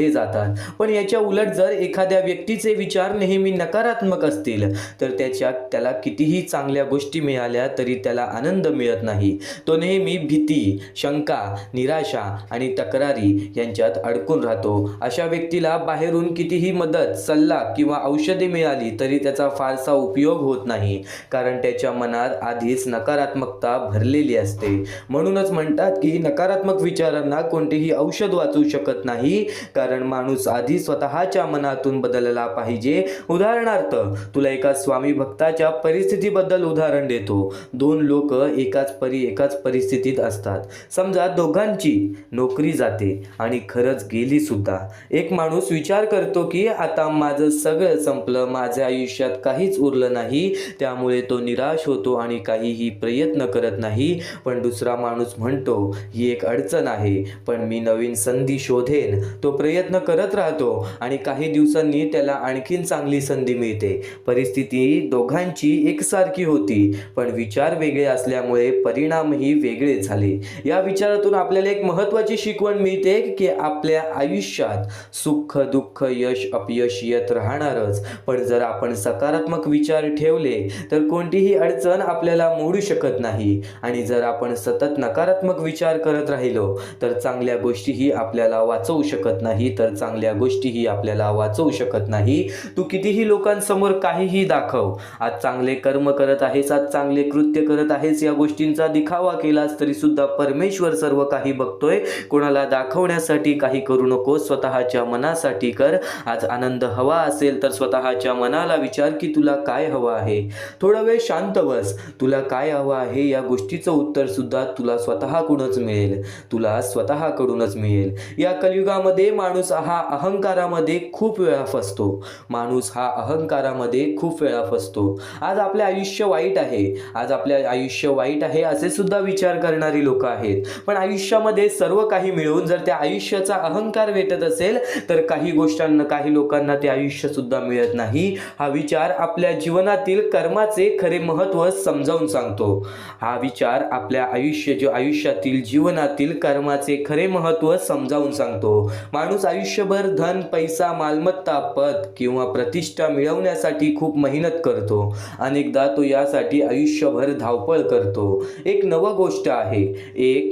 जातात पण याच्या उलट जर एखाद्या व्यक्तीचे विचार नेहमी नकारात्मक असतील तर त्याला कितीही चांगल्या गोष्टी मिळाल्या तरी त्याला आनंद मिळत नाही. तो नेहमी भीती, शंका, निराशा आणि तक्रारी यांच्यात अडकून राहतो. अशा व्यक्तीला बाहेरून कितीही मदत, सल्ला किंवा औषधे मिळाली तरी त्याचा फारसा उपयोग होत नाही, कारण त्याच्या मनात आधीच नकारात्मकता भरलेली असते. म्हणूनच म्हणतात की नकारात्मक विचारांना कोणतेही औषध वाचू शकत नाही, कारण माणूस आधी स्वतःच्या मनातून बदलला पाहिजे. उदाहरणार्थ तुला एका स्वामी भक्ताच्या परिस्थितीबद्दल उदाहरण देतो. दोन लोक एकाच परिस्थितीत असतात. समजा दोघांची नोकरी जाते आणि खरंच गेली सुद्धा. एक माणूस विचार करतो की आता माझं सगळं संपलं, माझ्या आयुष्यात काहीच उरलं नाही, त्यामुळे तो निराश होतो आणि काहीही प्रयत्न करत नाही. पण दुसरा माणूस म्हणतो ही एक अडचण आहे पण मी नवीन संधी शोधेन. तो प्रयत्न करत राहतो आणि काही दिवसांनी त्याला आणखीन चांगली संधी मिळते. परिस्थिती दोघांची एकसारखी होती पण विचार वेगळे असल्यामुळे परिणामही वेगळे झाले. या विचारातून आपल्याला एक महत्त्वाची शिकवण मिळते की आपल्या आयुष्यात सुख, दुःख, यश, अपयश येत राहणारच, पण जर आपण सकारात्मक विचार ठेवले तर कोणतीही अडचण आपल्याला मोडू शकत नाही. आणि जर आपण सतत नकारात्मक विचार करत राहिलो तर चांगल्या गोष्टीही आपल्याला वाचवू शकत नाही. तू कितीही लोकांसमोर काहीही दाखव, आज चांगले कर्म करत आहेस, आज चांगले कृत्य करत आहेस, या गोष्टींचा दिखावा केलास तरी सुद्धा परमेश्वर सर्व काही बघतोय. कोणाला दाखवण्यासाठी काही करू नको, स्वतःच्या मनासाठी कर. आज आनंद हवा असेल तर स्वतःच्या मनाला विचार की तुला काय हवं आहे. थोडा वेळ शांत बस. तुला काय हवं आहे या गोष्टीचं उत्तर सुद्धा तुला स्वतःकडूनच मिळेल. या कलियुगामध्ये माणूस हा अहंकारामध्ये खूप वेळा फसतो. आज आपले आयुष्य वाईट आहे असे सुद्धा विचार करणारी लोक आहेत. पण आयुष्यामध्ये सर्व काही मिळून जर त्या आयुष्याचा अहंकार भेटत असेल तर काही लोकांना ते आयुष्य सुद्धा मिळत नाही. हा विचार आपल्या जीवनातील कर्माचे खरे महत्त्व समजावून सांगतो. हा विचार आपल्या आयुष्यातील जीवनातील कर्माचे खरे महत्त्व समजावून सांगतो. माणूस आयुष्यभर धन, पैसा, मालमत्ता, पद किंवा प्रतिष्ठा मिळवण्यासाठी खूप मेहनत करतो. अनेकदा तो यासाठी आयुष्यभर धावपळ करतो. एक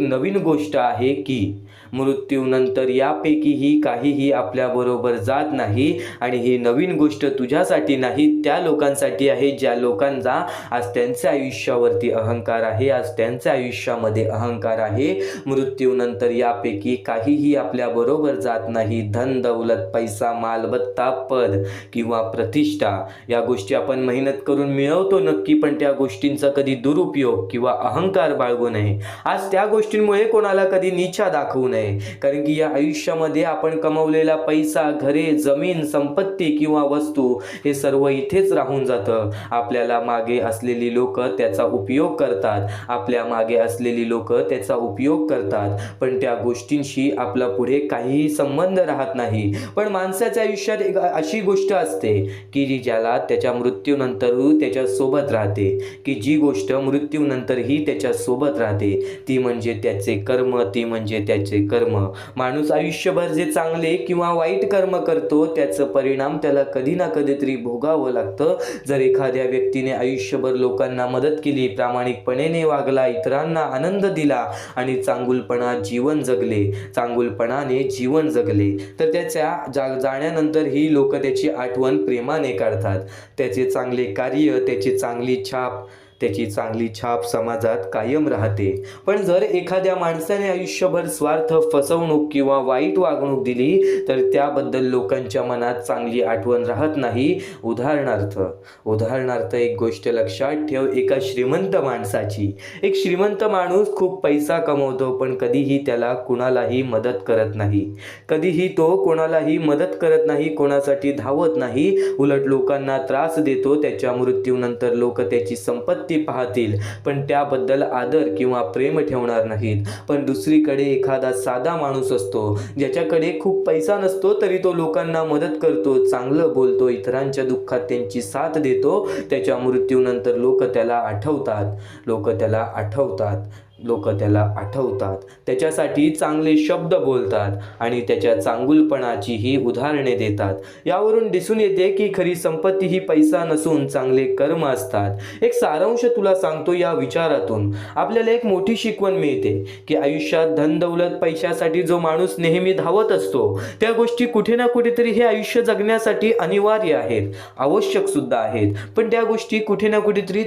नवीन गोष्ट आहे की मृत्यूनंतर यापैकीही काहीही आपल्या बरोबर जात नाही. आणि ही नवीन गोष्ट तुझ्यासाठी नाही, त्या लोकांसाठी आहे ज्या लोकांचा आज त्यांच्या आयुष्यावरती अहंकार आहे, आज त्यांच्या आयुष्यामध्ये अहंकार आहे. मृत्यूनंतर यापैकी काहीही आपल्या बरोबर जात नाही. धन, दौलत, पैसा, मालमत्ता, पद किंवा प्रतिष्ठा या गोष्टी आपण मेहनत करून मिळवतो नक्की, पण त्या गोष्टींचा कधी दुरुपयोग किंवा अहंकार बाळगू नये. आज त्या गोष्टींमुळे कोणाला कधी नीचा दाखवू नये. नये, कारण की या आयुष्यामध्ये आपण कमवलेला पैसा, घरे, जमीन, संपत्ती किंवा वस्तू हे सर्व इथेच राहून जातं. आपल्याला मागे असलेली लोक त्याचा उपयोग करतात, आपल्या मागे असलेली लोक त्याचा उपयोग करतात, पण त्या गोष्टींशी आपला पुढे काहीही संबंध राहत नाही. पण माणसाच्या आयुष्यात एक अशी गोष्ट असते की जी ज्याला त्याच्या मृत्यूनंतरही त्याच्या सोबत राहते, की जी गोष्ट मृत्यूनंतरही त्याच्या सोबत राहते ती म्हणजे त्याचे कर्म, ती म्हणजे त्याचे कर्म. माणूस आयुष्यभर जे चांगले किंवा वाईट कर्म करतो त्याचं परिणाम त्याला कधी ना कधीतरी भोगावं लागतं. जर एखाद्या व्यक्तीने आयुष्यभर लोकांना मदत केली, प्रामाणिकपणे वागला, इतरांना आनंद दिला आणि चांगुलपणाने जीवन जगले तर त्याच्या जाण्यानंतर ही लोक त्याची आठवण प्रेमाने काढतात. त्याचे चांगले कार्य, त्याची चांगली छाप समाजात कायम राहते. पण जर एखाद्या माणसाने आयुष्यभर स्वार्थ, फसवणूक किंवा वाईट वागणूक दिली तर त्याबद्दल लोकांच्या मनात चांगली आठवण राहत नाही. उदाहरणार्थ एक गोष्ट लक्षात ठेव. एका श्रीमंत माणसाची, एक श्रीमंत माणूस खूप पैसा कमवतो पण कधीही त्याला कुणालाही मदत करत नाही, कोणासाठी धावत नाही, उलट लोकांना त्रास देतो. त्याच्या मृत्यूनंतर लोक त्याची संपत्ती पाहतील पण त्याबद्दल आदर किंवा प्रेम ठेवणार नाहीत. पण दुसरीकडे एखादा साधा माणूस असतो ज्याच्याकडे खूप पैसा नसतो तरी तो लोकांना मदत करतो, चांगलं बोलतो, इतरांच्या दुःखात त्यांची साथ देतो. त्याच्या मृत्यूनंतर लोक त्याला आठवतात, त्याच्यासाठी चांगले शब्द बोलतात आणि त्याच्या चांगुलपणाचीही उदाहरणे देतात. यावरून दिसून येते की खरी संपत्ती ही पैसा नसून चांगले कर्म असतात. एक सारांश तुला सांगतो. या विचारातून आपल्याला एक मोठी शिकवण मिळते की आयुष्यात धन, दौलत, पैशासाठी जो माणूस नेहमी धावत असतो त्या गोष्टी कुठे ना कुठेतरी हे आयुष्य जगण्यासाठी अनिवार्य आहेत, आवश्यक सुद्धा आहेत. पण त्या गोष्टी कुठे ना कुठेतरी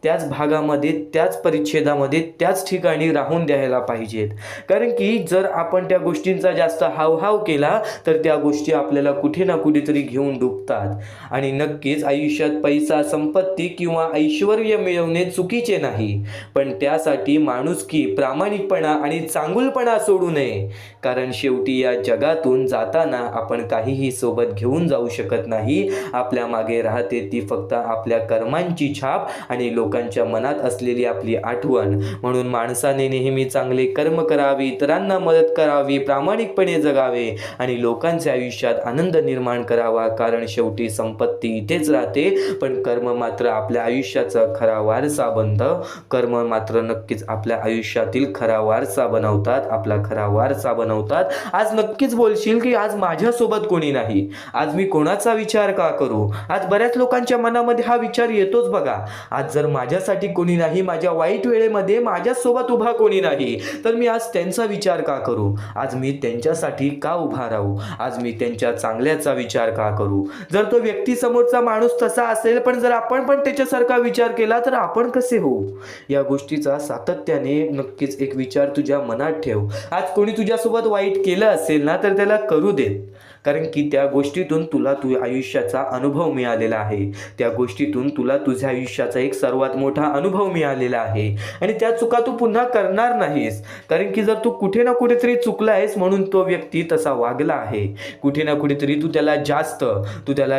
त्याच भागामध्ये, त्याच परिच्छेदामध्ये, त्याच ठिकाणी राहून द्यायला पाहिजेत. कारण की जर आपण त्या गोष्टींचा जास्त हावभाव केला तर त्या गोष्टी आपल्याला कुठे ना कुठेतरी घेऊन डुबतात. आणि नक्कीच आयुष्यात पैसा, संपत्ती किंवा ऐश्वर्य मिळवणे चुकीचे नाही, पण त्यासाठी माणुसकी, प्रामाणिकपणा आणि चांगुलपणा सोडू नये. कारण शेवटी या जगातून जाताना आपण काहीही सोबत घेऊन जाऊ शकत नाही. आपल्या मागे राहते ती फक्त आपल्या कर्मांची छाप आणि लोकांच्या मनात असलेली आपली आठवण. म्हणून माणसाने नेहमी चांगले कर्म करावे, इतरांना मदत करावी, प्रामाणिकपणे जगावे आणि लोकांच्या आयुष्यात आनंद निर्माण करावा. कारण शेवटी संपत्ती इथेच राहते पण कर्म मात्र आपल्या आयुष्याचा खरा वारसा बनतं. कर्म मात्र नक्कीच आपल्या आयुष्यातील खरा वारसा बनवतात, आपला खरा वारसा बनवतात. आज नक्कीच बोलशील की आज माझ्यासोबत कोणी नाही, आज मी कोणाचा विचार का करू. आज बऱ्याच लोकांच्या मनामध्ये हा विचार येतोच बघा. आज जर माझ्यासाठी कोणी नाही, माझ्या वाईट वेळेमध्ये माझ्यासोबत उभा कोणी नाही, तर मी आज त्यांचा विचार का करू. आज मी त्यांच्यासाठी का उभा राहू, आज मी त्यांच्या चांगल्याचा विचार का करू. जर तो व्यक्ती, समोरचा माणूस तसा असेल पण जर आपण पण त्याच्यासारखा विचार केला तर आपण कसे होऊ. या गोष्टीचा सातत्याने नक्कीच एक विचार तुझ्या मनात ठेव. आज कोणी तुझ्यासोबत वाईट केलं असेल ना तर त्याला करू देत, कारण की त्या गोष्टीतून तुला तुझ्या आयुष्याचा अनुभव मिळालेला आहे. त्या गोष्टीतून तुला तुझ्या आयुष्याचा एक सर्वात मोठा अनुभव मिळालेला आहे आणि त्या चुका तू पुन्हा करणार नाहीस. कारण की जर तू कुठे ना कुठेतरी चुकला आहेस म्हणून तो व्यक्ती तसा वागला आहे. कुठे ना कुठेतरी तू त्याला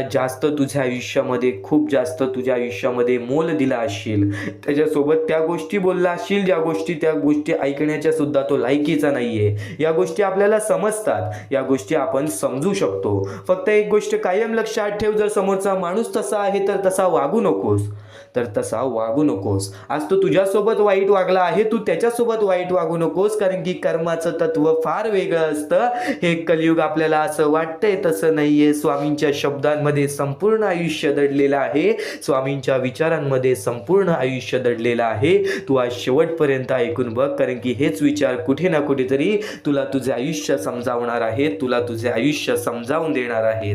जास्त तुझ्या आयुष्यामध्ये, खूप जास्त तुझ्या आयुष्यामध्ये मोल दिला असशील, त्याच्यासोबत त्या गोष्टी बोलला असशील त्या गोष्टी ऐकण्याच्या सुद्धा तो लायकीचा नाहीये. या गोष्टी आपल्याला समजतात, या गोष्टी आपण समजू शकतो. फक्त एक गोष्ट कायम लक्षात ठेव, जर समोरचा माणूस तसा आहे तर तसा वागू नकोस. आज तो तुझ्यासोबत वाईट वागला आहे, तू त्याच्यासोबत वाईट वागू नकोस. कारण की कर्माचं तत्व फार वेगळं असतं. हे कलियुग आपल्याला असं वाटतंय तसं नाहीये. स्वामींच्या शब्दांमध्ये संपूर्ण आयुष्य दडलेलं आहे, स्वामींच्या विचारांमध्ये संपूर्ण आयुष्य दडलेलं आहे. तू आज शेवटपर्यंत ऐकून बघ, कारण की हेच विचार कुठे ना कुठेतरी तुला तुझे आयुष्य समजावून देणार आहेत.